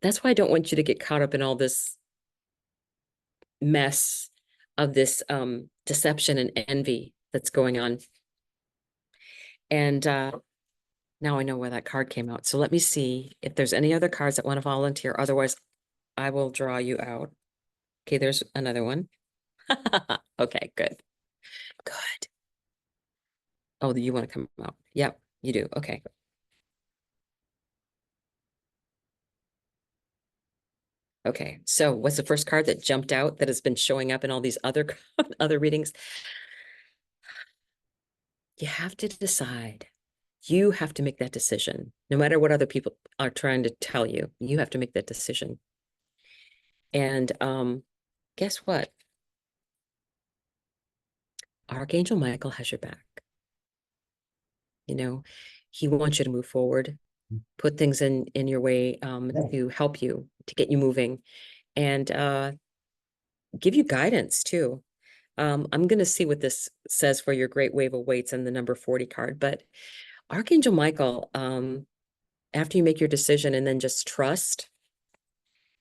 A: that's why I don't want you to get caught up in all this mess of this deception and envy that's going on. And now I know where that card came out. So let me see if there's any other cards that want to volunteer. Otherwise, I will draw you out. Okay, there's another one. Okay, good. Good. Oh, you want to come out? Yep, you do. Okay. Okay, so what's the first card that jumped out that has been showing up in all these other other readings? You have to decide. You have to make that decision. No matter what other people are trying to tell you, you have to make that decision. And guess what? Archangel Michael has your back. You know, he wants you to move forward, put things in your way to help you, to get you moving, and give you guidance too. I'm going to see what this says for your great wave awaits and the number 40 card. But Archangel Michael, after you make your decision and then just trust,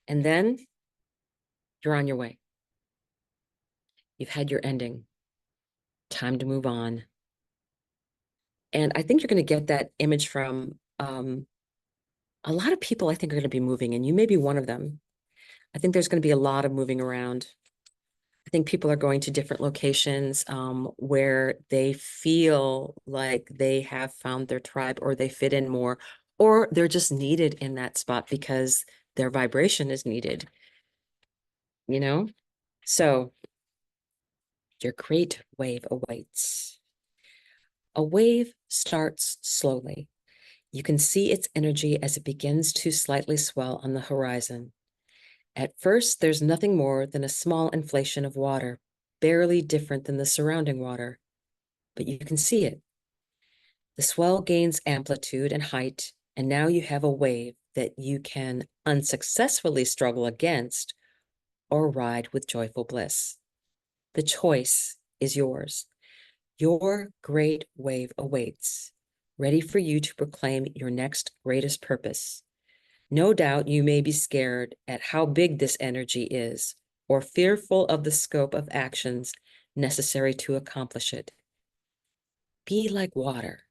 A: and then you're on your way. You've had your ending. Time to move on. And I think you're going to get that image from a lot of people I think are going to be moving, and you may be one of them. I think there's going to be a lot of moving around. I think people are going to different locations where they feel like they have found their tribe or they fit in more, or they're just needed in that spot because their vibration is needed, you know? So your great wave awaits. A wave starts slowly. You can see its energy as it begins to slightly swell on the horizon. At first, there's nothing more than a small inflation of water, barely different than the surrounding water, but you can see it. The swell gains amplitude and height, and now you have a wave that you can unsuccessfully struggle against or ride with joyful bliss. The choice is yours. Your great wave awaits, ready for you to proclaim your next greatest purpose. No doubt you may be scared at how big this energy is, or fearful of the scope of actions necessary to accomplish it. Be like water.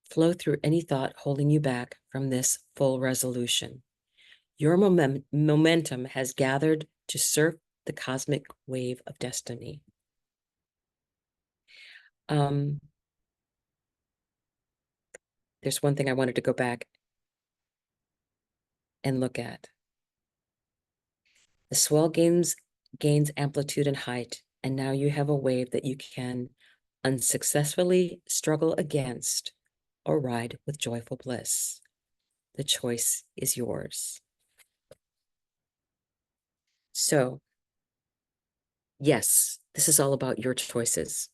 A: Flow through any thought holding you back from this full resolution. Your momentum has gathered to surf the cosmic wave of destiny. There's one thing I wanted to go back and look at. The swell gains amplitude and height, and now you have a wave that you can unsuccessfully struggle against or ride with joyful bliss. The choice is yours. So, yes, this is all about your choices.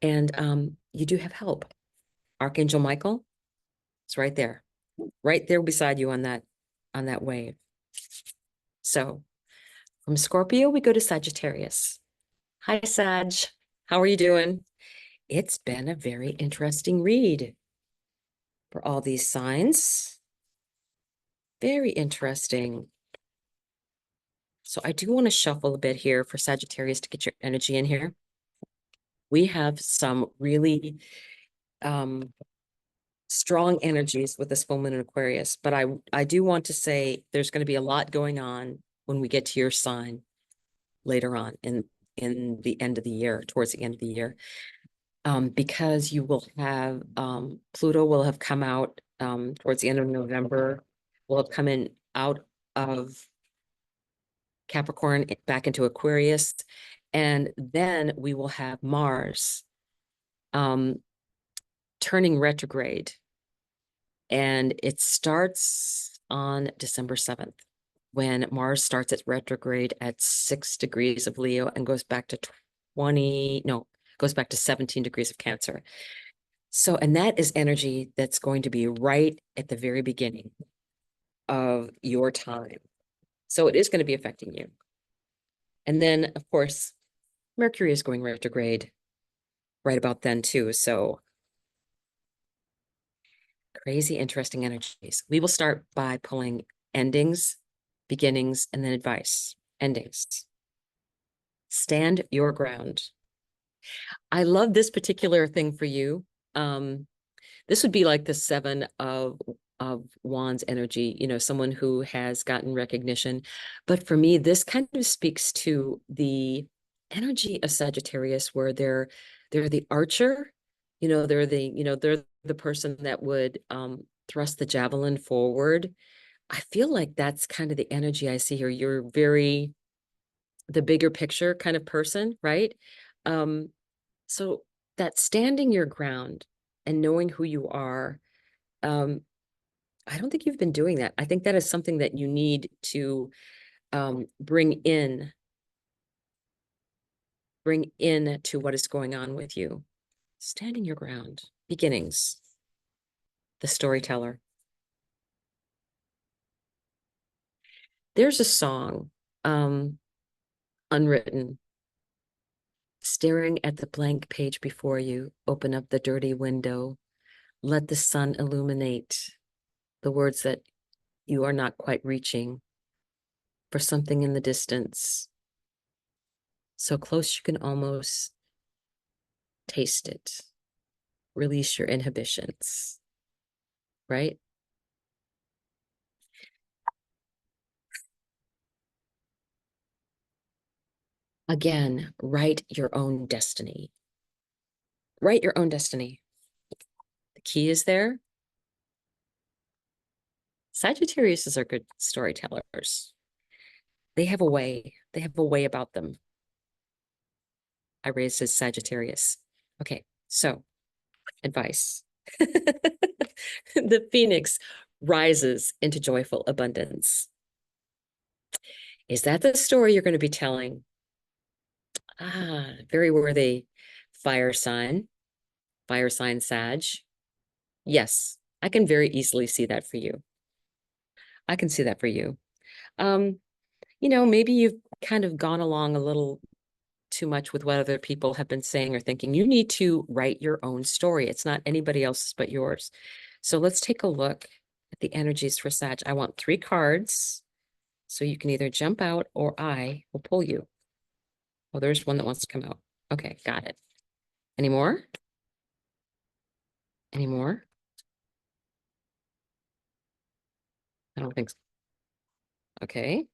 A: And you do have help. Archangel Michael is right there beside you on that wave. So from Scorpio, we go to Sagittarius. Hi, Sag. How are you doing? It's been a very interesting read for all these signs. Very interesting. So I do want to shuffle a bit here for Sagittarius to get your energy in here. We have some really strong energies with this full moon in Aquarius, but I do want to say there's going to be a lot going on when we get to your sign later on in the end of the year, towards the end of the year, because you will have Pluto will have come out towards the end of November, will have come in out of Capricorn back into Aquarius, And then we will have Mars um, turning retrograde. And it starts on December 7th, when Mars starts its retrograde at 6 degrees of Leo and goes back to 20, no, goes back to 17 degrees of Cancer. So, and that is energy that's going to be right at the very beginning of your time. So it is going to be affecting you. And then, of course, Mercury is going retrograde right about then too. So crazy, interesting energies. We will start by pulling endings, beginnings, and then advice. Endings. Stand your ground. I love this particular thing for you. This would be like the seven of wands energy, you know, someone who has gotten recognition. But for me, this kind of speaks to the energy of Sagittarius, where they're the archer, you know, they're the person that would thrust the javelin forward. I feel like that's kind of the energy I see here. You're very the bigger picture kind of person, right? Um, so that standing your ground and knowing who you are, um, I don't think you've been doing that. I think that is something that you need to bring in to what is going on with you. Standing your ground. Beginnings. The storyteller. There's a song, unwritten. Staring at the blank page before you, open up the dirty window. Let the sun illuminate the words that you are not quite reaching for something in the distance. So close you can almost taste it. Release your inhibitions, right? Again, write your own destiny. Write your own destiny. The key is there. Sagittarius are good storytellers. They have a way about them. I raised as Sagittarius. Okay, so advice. The phoenix rises into joyful abundance. Is that the story you're going to be telling? Ah, very worthy. Fire sign Sag. Yes, I can very easily see that for you. I can see that for you. Um, you know, maybe you've kind of gone along a little too much with what other people have been saying or thinking. You need to write your own story. It's not anybody else's but yours. So let's take a look at the energies for Sag. I want 3 cards. So you can either jump out or I will pull you. Oh, there's one that wants to come out. Okay, got it. Any more? Any more? I don't think so. Okay.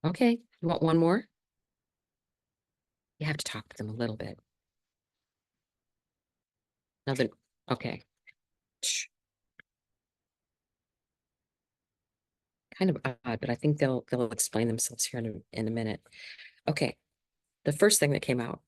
A: Okay. You want one more? You have to talk to them a little bit. Nothing. Okay. Shh. Kind of odd, but I think they'll explain themselves here in a minute. Okay. The first thing that came out.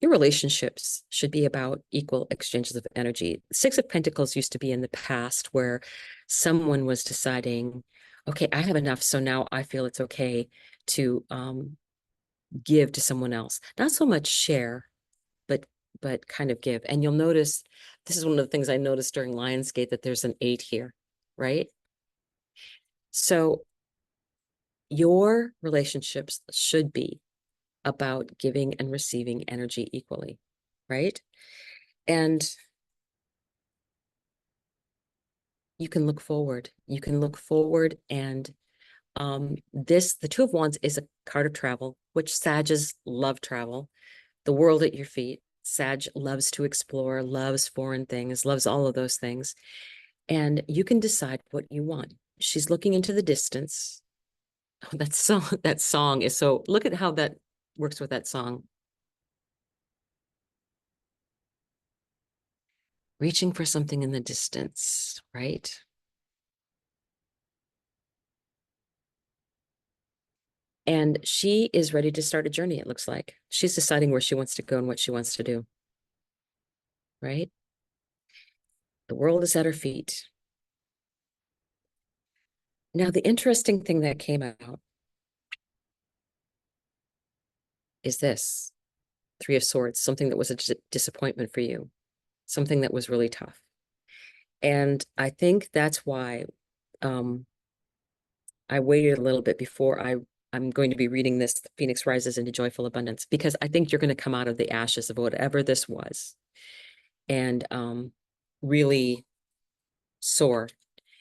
A: Your relationships should be about equal exchanges of energy. 6 of Pentacles used to be in the past where someone was deciding, okay, I have enough, so now I feel it's okay to give to someone else. Not so much share, but kind of give. And you'll notice, this is one of the things I noticed during Lionsgate, that there's an 8 here, right? So your relationships should be about giving and receiving energy equally, right? And you can look forward. You can look forward, and the 2 of Wands is a card of travel, which Sages love travel, the world at your feet. Sag loves to explore, loves foreign things, loves all of those things. And you can decide what you want. She's looking into the distance. Oh, that song is so, look at how that works with that song. Reaching for something in the distance, right? And she is ready to start a journey, it looks like. She's deciding where she wants to go and what she wants to do, right? The world is at her feet. Now, the interesting thing that came out is this Three of Swords, something that was a disappointment for you, something that was really tough. And I think that's why I waited a little bit before I'm going to be reading this, Phoenix Rises into Joyful Abundance, because I think you're going to come out of the ashes of whatever this was and really soar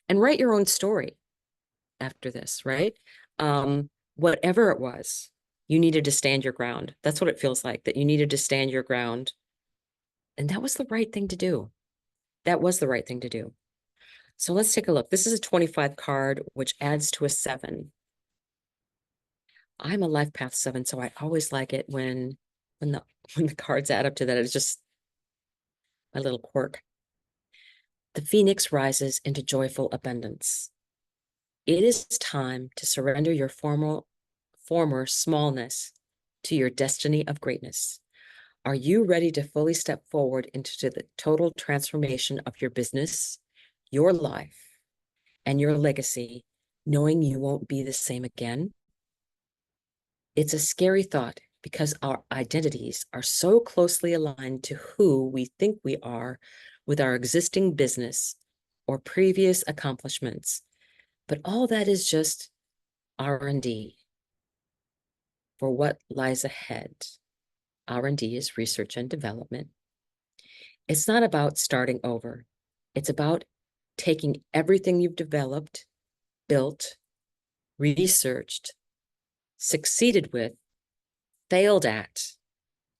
A: and write your own story after this, right? Whatever it was, you needed to stand your ground. That's what it feels like, that you needed to stand your ground. And that was the right thing to do. That was the right thing to do. So let's take a look. This is a 25 card, which adds to a 7. I'm a life path 7, so I always like it when the when the cards add up to that. It's just my little quirk. The phoenix rises into joyful abundance. It is time to surrender your former smallness to your destiny of greatness. Are you ready to fully step forward into the total transformation of your business, your life, and your legacy, knowing you won't be the same again? It's a scary thought because our identities are so closely aligned to who we think we are with our existing business or previous accomplishments. But all that is just R&D for what lies ahead. R&D is research and development. It's not about starting over. It's about taking everything you've developed, built, researched, succeeded with, failed at,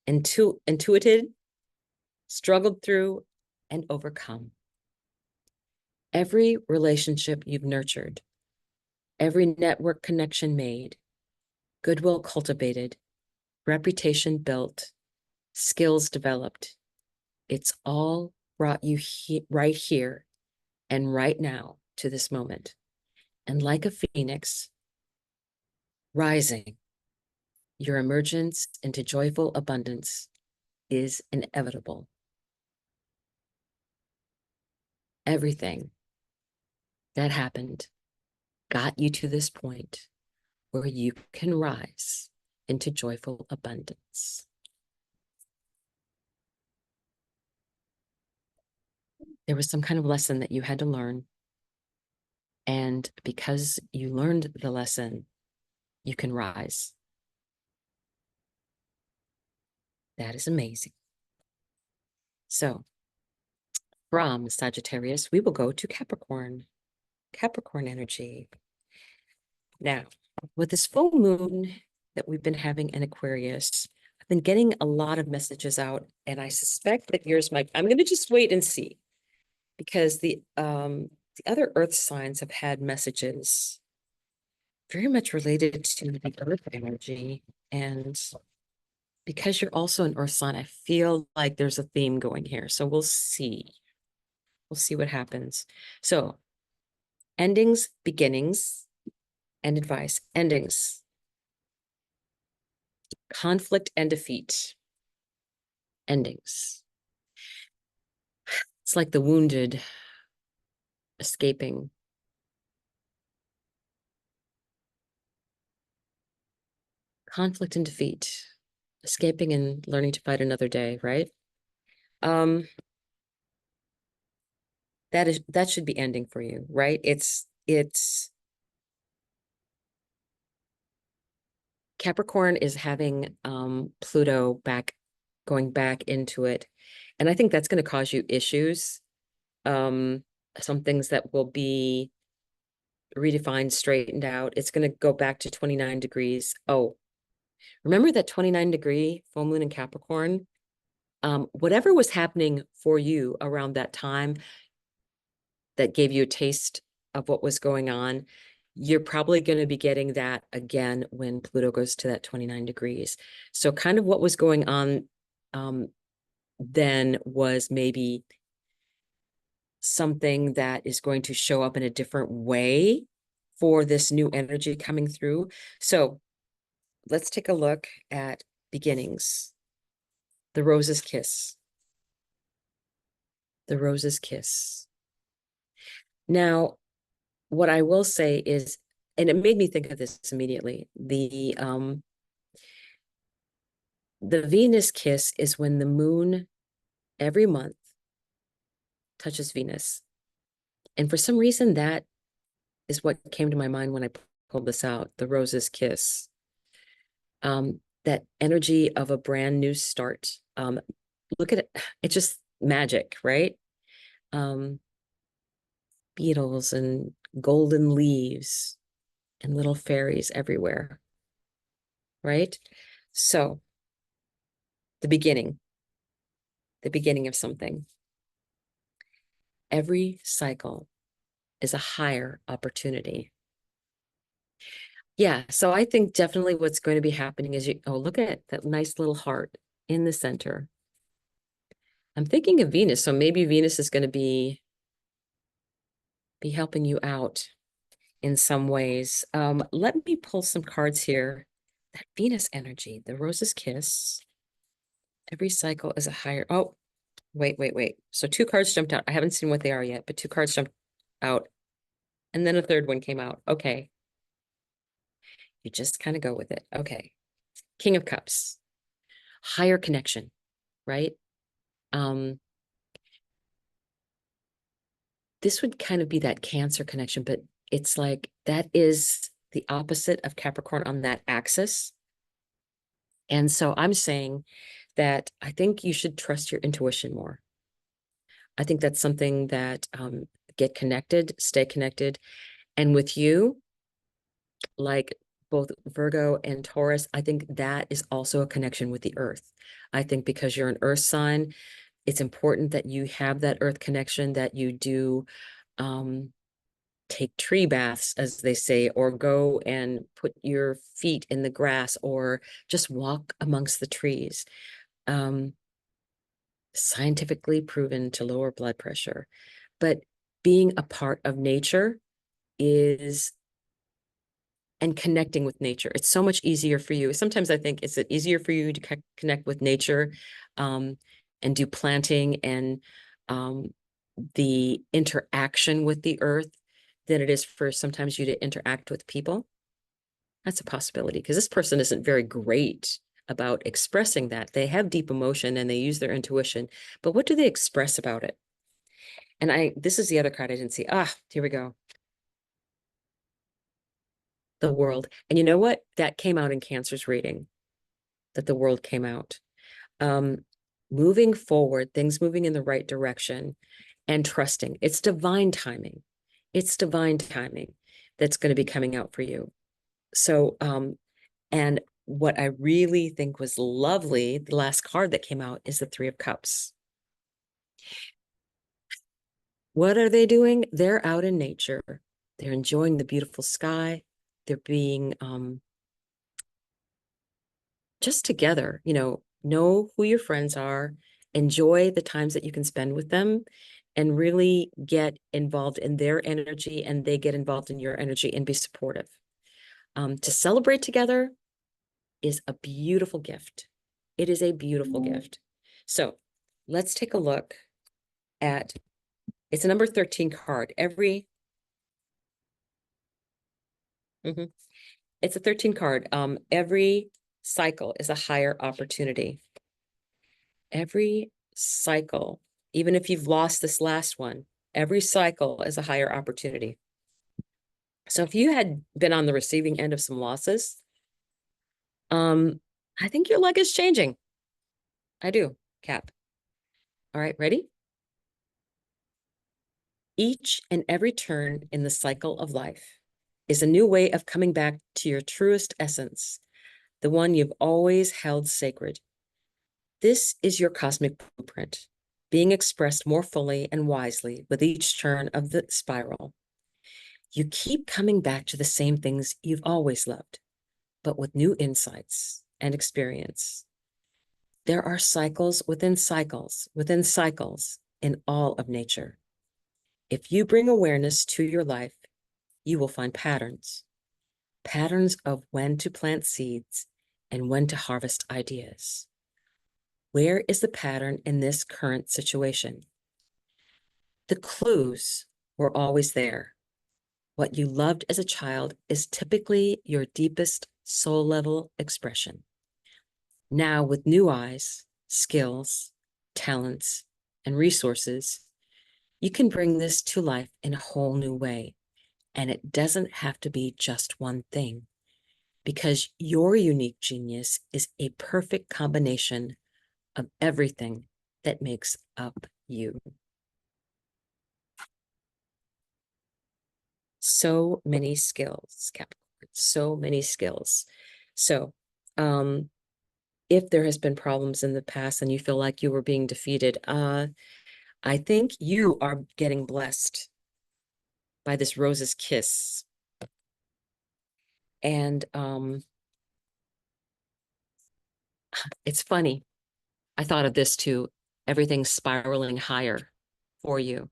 A: intuited, struggled through, and overcome. Every relationship you've nurtured, every network connection made, goodwill cultivated, reputation built, skills developed, it's all brought you right here and right now to this moment. And like a phoenix rising, your emergence into joyful abundance is inevitable. Everything that happened got you to this point where you can rise into joyful abundance. There was some kind of lesson that you had to learn. And because you learned the lesson, you can rise. That is amazing. So from Sagittarius, we will go to Capricorn. Capricorn energy. Now, with this full moon that we've been having in Aquarius, I've been getting a lot of messages out, and I suspect that yours might. I'm going to just wait and see, because the other Earth signs have had messages very much related to the Earth energy, and because you're also an Earth sign, I feel like there's a theme going here. So we'll see. We'll see what happens. So, endings, beginnings, and advice. Endings. Conflict and defeat. Endings. It's like the wounded escaping. Conflict and defeat. Escaping and learning to fight another day, right? That should be ending for you, right? It's Capricorn is having Pluto going back into it. And I think that's going to cause you issues. Some things that will be redefined, straightened out. It's going to go back to 29 degrees. Oh, remember that 29-degree full moon in Capricorn? Whatever was happening for you around that time that gave you a taste of what was going on, you're probably going to be getting that again when Pluto goes to that 29 degrees. So kind of what was going on then was maybe something that is going to show up in a different way for this new energy coming through. So let's take a look at beginnings. The rose's kiss. The rose's kiss. Now, what I will say is, and it made me think of this immediately, the Venus kiss is when the moon every month touches Venus. And for some reason, that is what came to my mind when I pulled this out, the rose's kiss. That energy of a brand new start. Look at it, it's just magic, right? Beetles and golden leaves and little fairies everywhere, right? So the beginning of something. Every cycle is a higher opportunity. Yeah, so I think definitely what's going to be happening is look at that nice little heart in the center. I'm thinking of Venus, so maybe Venus is going to be helping you out in some ways. Let me pull some cards here. That Venus energy, the rose's kiss. Every cycle is a higher. Oh, wait. So two cards jumped out. I haven't seen what they are yet, but two cards jumped out. And then a third one came out. Okay. You just kind of go with it. Okay. King of Cups. Higher connection, right? This would kind of be that Cancer connection, but it's like that is the opposite of Capricorn on that axis. And so I'm saying that I think you should trust your intuition more. I think that's something that get connected, stay connected. And with you, like both Virgo and Taurus, I think that is also a connection with the earth. I think because you're an earth sign, it's important that you have that earth connection, that you do take tree baths, as they say, or go and put your feet in the grass or just walk amongst the trees. Scientifically proven to lower blood pressure. But being a part of nature is, and connecting with nature, it's so much easier for you. Sometimes I think it's easier for you to connect with nature and do planting and the interaction with the earth than it is for sometimes you to interact with people. That's a possibility, because this person isn't very great about expressing that. They have deep emotion and they use their intuition, but what do they express about it? And this is the other card I didn't see. Here we go. The World. And you know what? That came out in Cancer's reading, that the World came out. Moving forward, things moving in the right direction and trusting. It's divine timing. It's divine timing that's going to be coming out for you. So, and what I really think was lovely, the last card that came out is the Three of Cups. What are they doing? They're out in nature. They're enjoying the beautiful sky. They're being just together, know who your friends are, enjoy the times that you can spend with them, and really get involved in their energy and they get involved in your energy and be supportive. To celebrate together is a beautiful gift. It is a beautiful gift. So let's take a look at, it's a number 13 card. It's a 13 card. Every cycle is a higher opportunity. Every cycle, even if you've lost this last one, every cycle is a higher opportunity. So if you had been on the receiving end of some losses, I think your luck is changing. I do, Cap. All right, ready? Each and every turn in the cycle of life is a new way of coming back to your truest essence, the one you've always held sacred. This is your cosmic blueprint, being expressed more fully and wisely with each turn of the spiral. You keep coming back to the same things you've always loved, but with new insights and experience. There are cycles within cycles within cycles in all of nature. If you bring awareness to your life, you will find patterns of when to plant seeds and when to harvest ideas. Where is the pattern in this current situation? The clues were always there. What you loved as a child is typically your deepest soul level expression. Now, with new eyes, skills, talents, and resources, you can bring this to life in a whole new way. And it doesn't have to be just one thing, because your unique genius is a perfect combination of everything that makes up you. So many skills, Capricorn, so many skills. So, if there has been problems in the past and you feel like you were being defeated, I think you are getting blessed by this rose's kiss. And it's funny. I thought of this too. Everything's spiraling higher for you.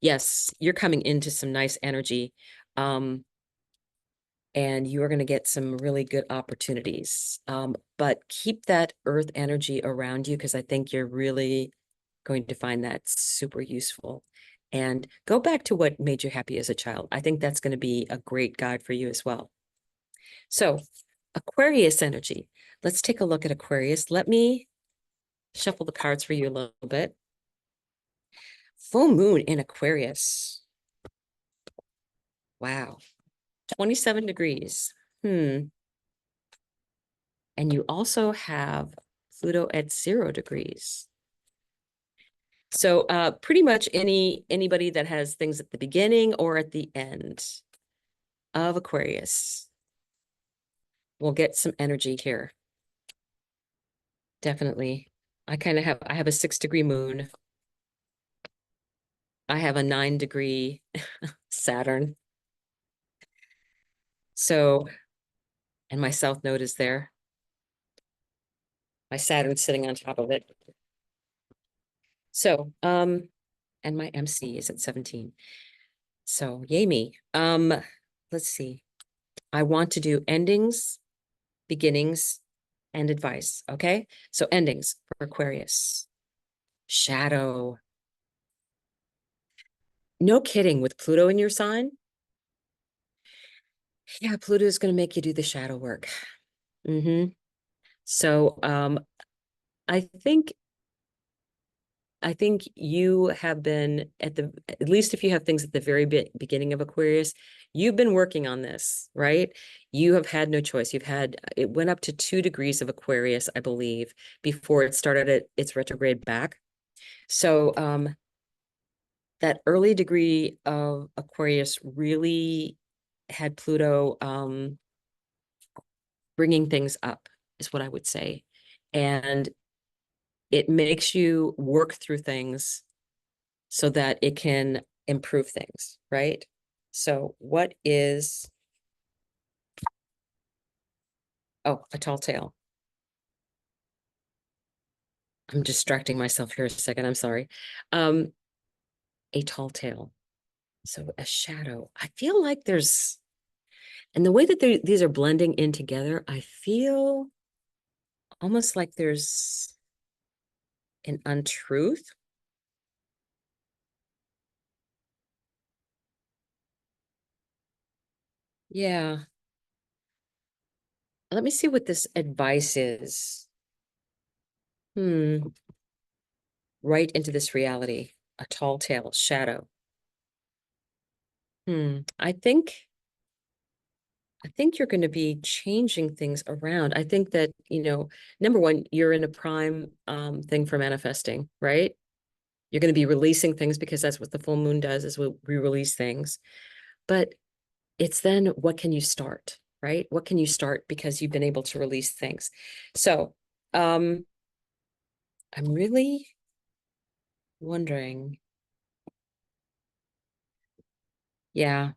A: Yes, you're coming into some nice energy. And you are going to get some really good opportunities. But keep that earth energy around you, because I think you're really going to find that super useful. And go back to what made you happy as a child. I think that's going to be a great guide for you as well. So, Aquarius energy. Let's take a look at Aquarius. Let me shuffle the cards for you a little bit. Full moon in Aquarius. Wow. 27 degrees. And you also have Pluto at 0 degrees. So pretty much anybody that has things at the beginning or at the end of Aquarius will get some energy here. Definitely. I have a 6-degree moon. I have a 9-degree Saturn. So, and my South Node is there. My Saturn's sitting on top of it. So, and my MC is at 17. So, yay me. Let's see. I want to do endings, beginnings, and advice. Okay. So, endings for Aquarius. Shadow. No kidding, with Pluto in your sign. Yeah, Pluto is going to make you do the shadow work. So, I think you have been at least if you have things at the very beginning of Aquarius, you've been working on this, right? You have had no choice. It went up to 2 degrees of Aquarius, I believe, before it started its retrograde back. So, that early degree of Aquarius really had Pluto, bringing things up, is what I would say. And it makes you work through things so that it can improve things, right? So what is, oh, a tall tale. I'm distracting myself here a second, I'm sorry. A tall tale. So a shadow. I feel like and the way that these are blending in together, I feel almost like there's an untruth. Yeah. Let me see what this advice is. Right into this reality. A tall tale, shadow. I think you're going to be changing things around. I think that, number one, you're in a prime thing for manifesting, right? You're going to be releasing things because that's what the full moon does, is we release things. But it's then, what can you start, right? What can you start because you've been able to release things? So I'm really wondering. Yeah,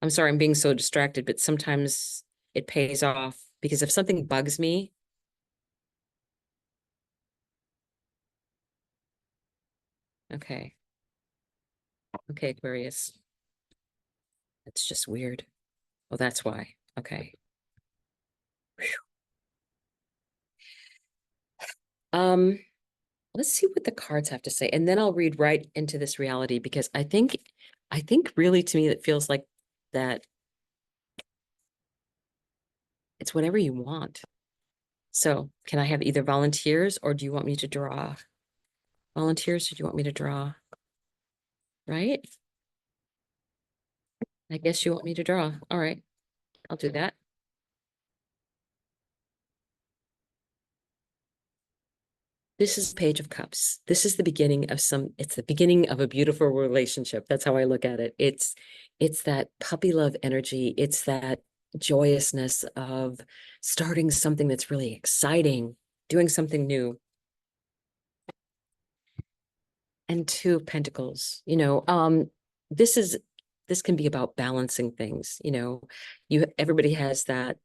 A: I'm sorry, I'm being so distracted, but sometimes it pays off, because if something bugs me, okay, Aquarius, it's just weird. Oh, that's why. Okay. Um, let's see what the cards have to say, and then I'll read right into this reality, because I think really, to me, it feels like that it's whatever you want. So can I have either volunteers, or do you want me to draw? Volunteers, or do you want me to draw? Right? I guess you want me to draw. All right, I'll do that. This is Page of Cups. This is the beginning of it's the beginning of a beautiful relationship. That's how I look at it. It's that puppy love energy. It's that joyousness of starting something that's really exciting, doing something new. And Two of Pentacles, this can be about balancing things. Everybody has that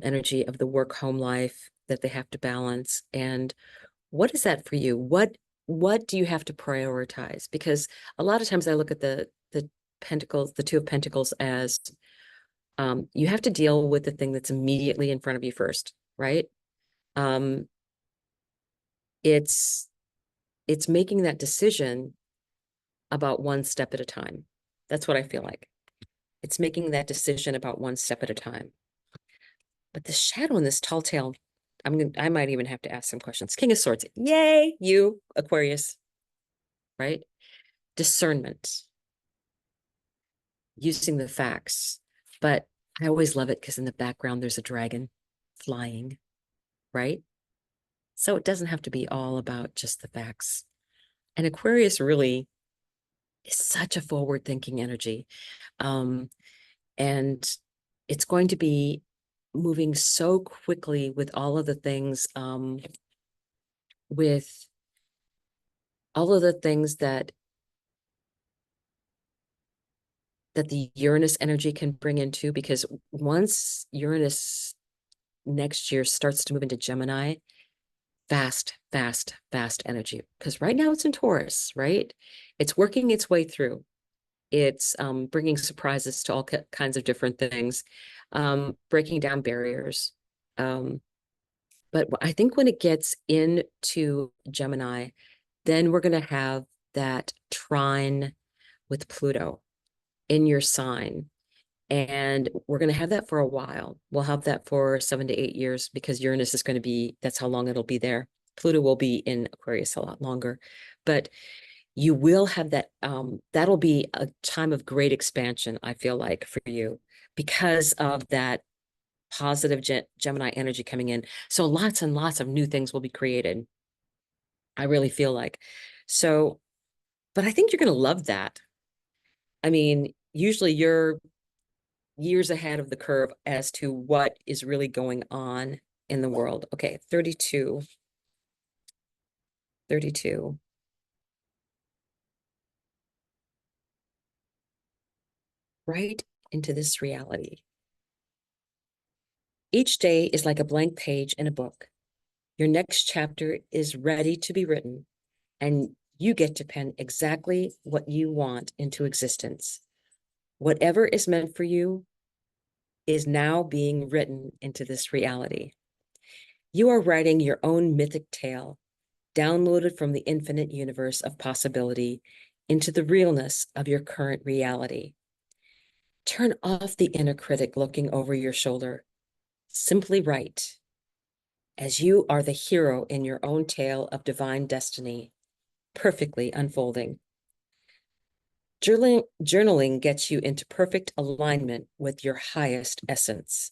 A: energy of the work home life that they have to balance. And what is that for you? What do you have to prioritize? Because a lot of times I look at the Pentacles, the Two of Pentacles, as you have to deal with the thing that's immediately in front of you first, right? Um, it's it's making that decision about one step at a time. That's what I feel like. It's making that decision about one step at a time. But the shadow in this tall tale, I might even have to ask some questions. King of Swords, yay, you, Aquarius, right? Discernment, using the facts. But I always love it because in the background there's a dragon flying, right? So it doesn't have to be all about just the facts. And Aquarius really is such a forward-thinking energy. Um, and it's going to be moving so quickly with all of the things, with all of the things that the Uranus energy can bring into, because once Uranus next year starts to move into Gemini, fast, fast, fast energy. Because right now it's in Taurus, right? It's working its way through. It's bringing surprises to all kinds of different things, breaking down barriers. But I think when it gets into Gemini, then we're going to have that trine with Pluto in your sign. And we're going to have that for a while. We'll have that for 7 to 8 years, because Uranus is going to be, that's how long it'll be there. Pluto will be in Aquarius a lot longer. But you will have that, that'll be a time of great expansion, I feel like, for you, because of that positive Gemini energy coming in. So lots and lots of new things will be created, I really feel like. So, but I think you're going to love that. I mean, usually you're years ahead of the curve as to what is really going on in the world. Okay, 32. 32. Right into this reality. Each day is like a blank page in a book. Your next chapter is ready to be written, and you get to pen exactly what you want into existence. Whatever is meant for you is now being written into this reality. You are writing your own mythic tale, downloaded from the infinite universe of possibility into the realness of your current reality. Turn off the inner critic looking over your shoulder. Simply write, as you are the hero in your own tale of divine destiny, perfectly unfolding. Journaling gets you into perfect alignment with your highest essence.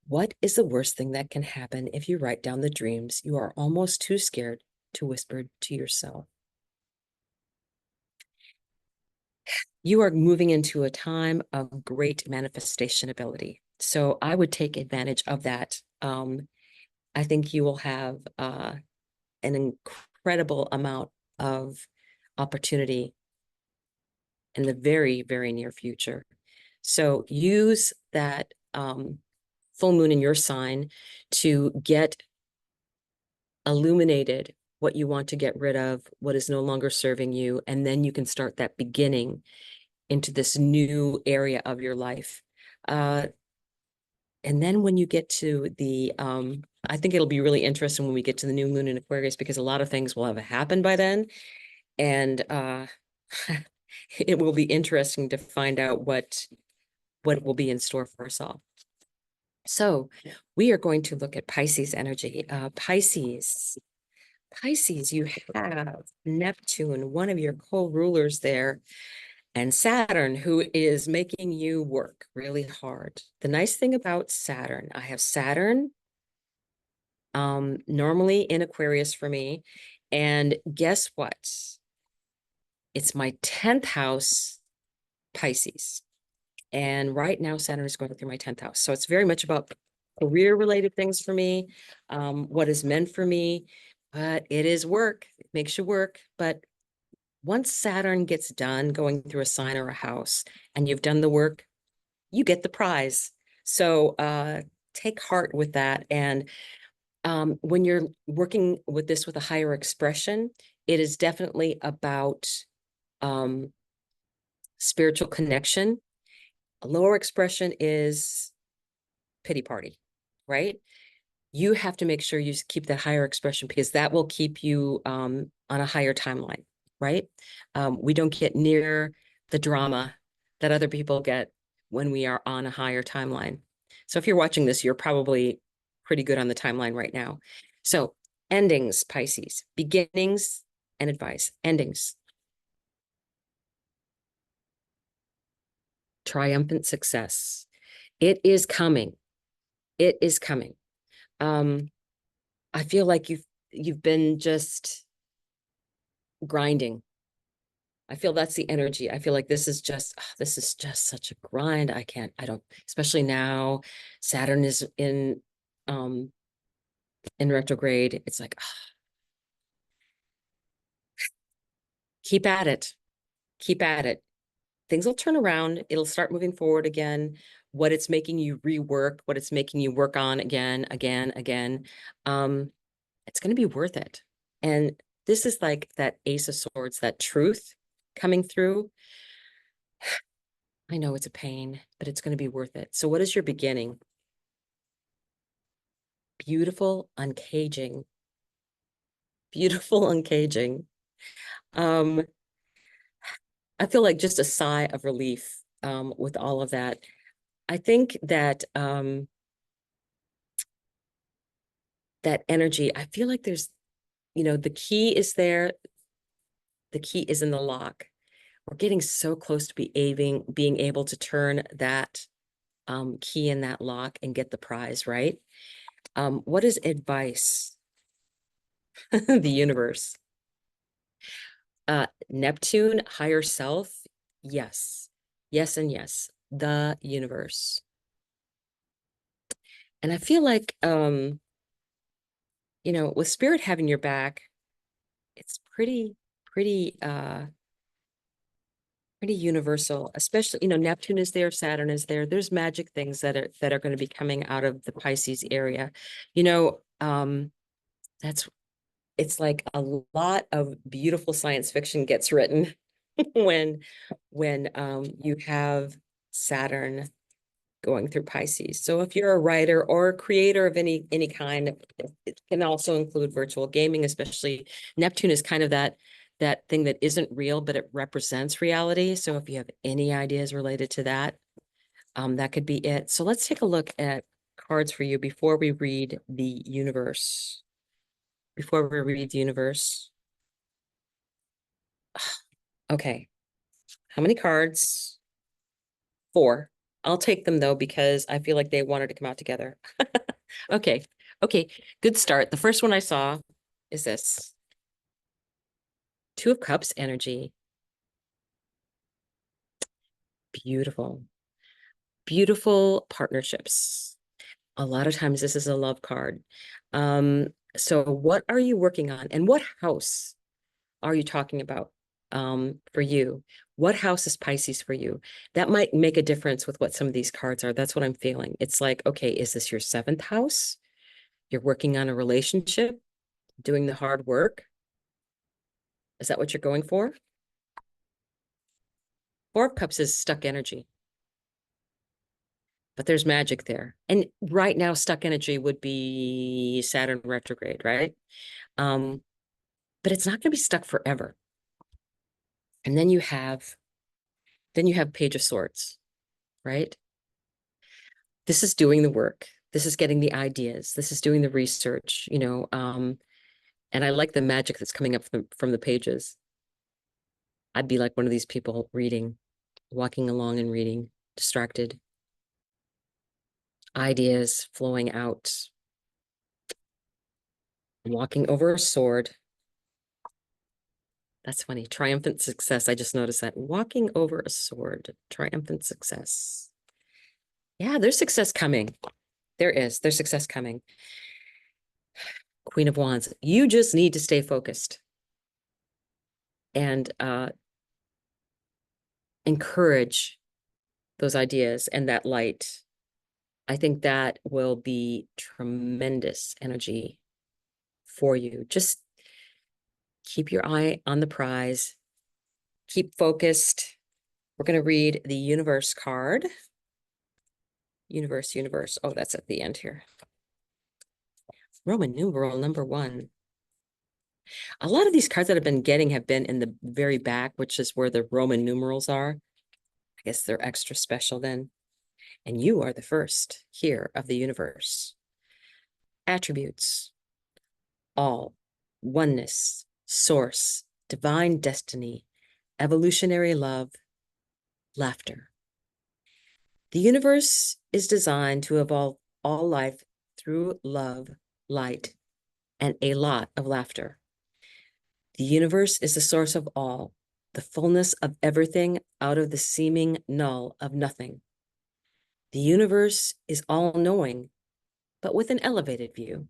A: What is the worst thing that can happen if you write down the dreams you are almost too scared to whisper to yourself? You are moving into a time of great manifestation ability. So I would take advantage of that. I think you will have an incredible amount of opportunity in the very, very near future. So use that full moon in your sign to get illuminated what you want to get rid of, what is no longer serving you, and then you can start that beginning into this new area of your life. And then when you get to the, I think it'll be really interesting when we get to the new moon in Aquarius, because a lot of things will have happened by then. And it will be interesting to find out what will be in store for us all. So we are going to look at Pisces energy. Pisces, you have Neptune, one of your co-rulers there, and Saturn, who is making you work really hard. The nice thing about Saturn, I have Saturn normally in Aquarius for me. And guess what? It's my 10th house, Pisces. And right now, Saturn is going through my 10th house. So it's very much about career related things for me, what is meant for me. But it is work, it makes you work. But once Saturn gets done going through a sign or a house and you've done the work, you get the prize. So take heart with that. And when you're working with this with a higher expression, it is definitely about spiritual connection. A lower expression is pity party, right? You have to make sure you keep that higher expression, because that will keep you on a higher timeline, right? We don't get near the drama that other people get when we are on a higher timeline. So if you're watching this, you're probably pretty good on the timeline right now. So endings, Pisces, beginnings and advice. Endings. Triumphant success. It is coming. It is coming. I feel like you've been just grinding. I feel that's the energy. I feel like this is just such a grind. I don't, especially now, Saturn is in retrograde. It's like, keep at it. Keep at it. Things will turn around. It'll start moving forward again. What it's making you rework, what it's making you work on again. It's going to be worth it. And this is like that Ace of Swords, that truth coming through. I know it's a pain, but it's going to be worth it. So what is your beginning? Beautiful uncaging. Beautiful uncaging. Um, I feel like just a sigh of relief with all of that. I think that that energy, I feel like there's, the key is there. The key is in the lock. We're getting so close to being able to turn that key in that lock and get the prize, right? What is advice? The universe. Neptune, higher self. Yes. Yes and yes. The universe. And I feel like, with spirit having your back, it's pretty, pretty universal, especially, Neptune is there, Saturn is there. There's magic things that are going to be coming out of the Pisces area. That's it's like a lot of beautiful science fiction gets written when you have Saturn going through Pisces. So if you're a writer or a creator of any kind, it can also include virtual gaming, especially Neptune is kind of that thing that isn't real, but it represents reality. So if you have any ideas related to that, that could be it. So let's take a look at cards for you before we read the universe. Before we read the universe. Okay. How many cards? 4. I'll take them though, because I feel like they wanted to come out together. Okay. Okay. Good start. The first one I saw is this. 2 of Cups energy. Beautiful. Beautiful partnerships. A lot of times this is a love card. So what are you working on? And what house are you talking about for you? What house is Pisces for you? That might make a difference with what some of these cards are. That's what I'm feeling. It's like, okay, is this your 7th house? You're working on a relationship, doing the hard work. Is that what you're going for? 4 of Cups is stuck energy. but there's magic there. And right now, stuck energy would be Saturn retrograde, right? But it's not going to be stuck forever. And then you have Page of Swords, right? This is doing the work. This is getting the ideas. This is doing the research, and I like the magic that's coming up from the pages. I'd be like one of these people reading, walking along and reading, distracted, ideas flowing out, walking over a sword. That's funny. Triumphant success. I just noticed that. Walking over a sword. Triumphant success. Yeah, there's success coming. There's success coming. Queen of Wands. You just need to stay focused and encourage those ideas and that light. I think that will be tremendous energy for you. Just keep your eye on the prize. Keep focused. We're going to read the universe card. Universe. Oh, that's at the end here. Roman numeral number 1. A lot of these cards that I've been getting have been in the very back, which is where the Roman numerals are. I guess they're extra special then. And you are the first here of the universe. Attributes: all, oneness, source, divine destiny, evolutionary love, laughter. The universe is designed to evolve all life through love, light, and a lot of laughter. The universe is the source of all, the fullness of everything out of the seeming null of nothing. The universe is all-knowing, but with an elevated view.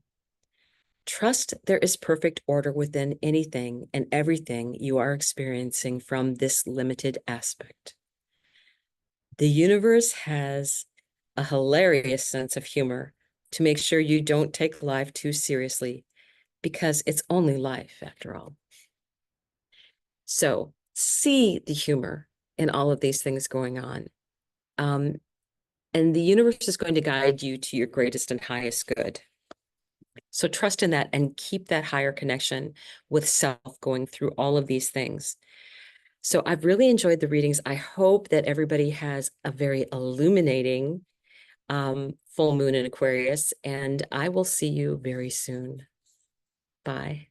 A: Trust there is perfect order within anything and everything you are experiencing from this limited aspect. The universe has a hilarious sense of humor to make sure you don't take life too seriously, because it's only life after all. So see the humor in all of these things going on. And the universe is going to guide you to your greatest and highest good. So trust in that and keep that higher connection with self going through all of these things. So I've really enjoyed the readings. I hope that everybody has a very illuminating full moon in Aquarius, and I will see you very soon. Bye.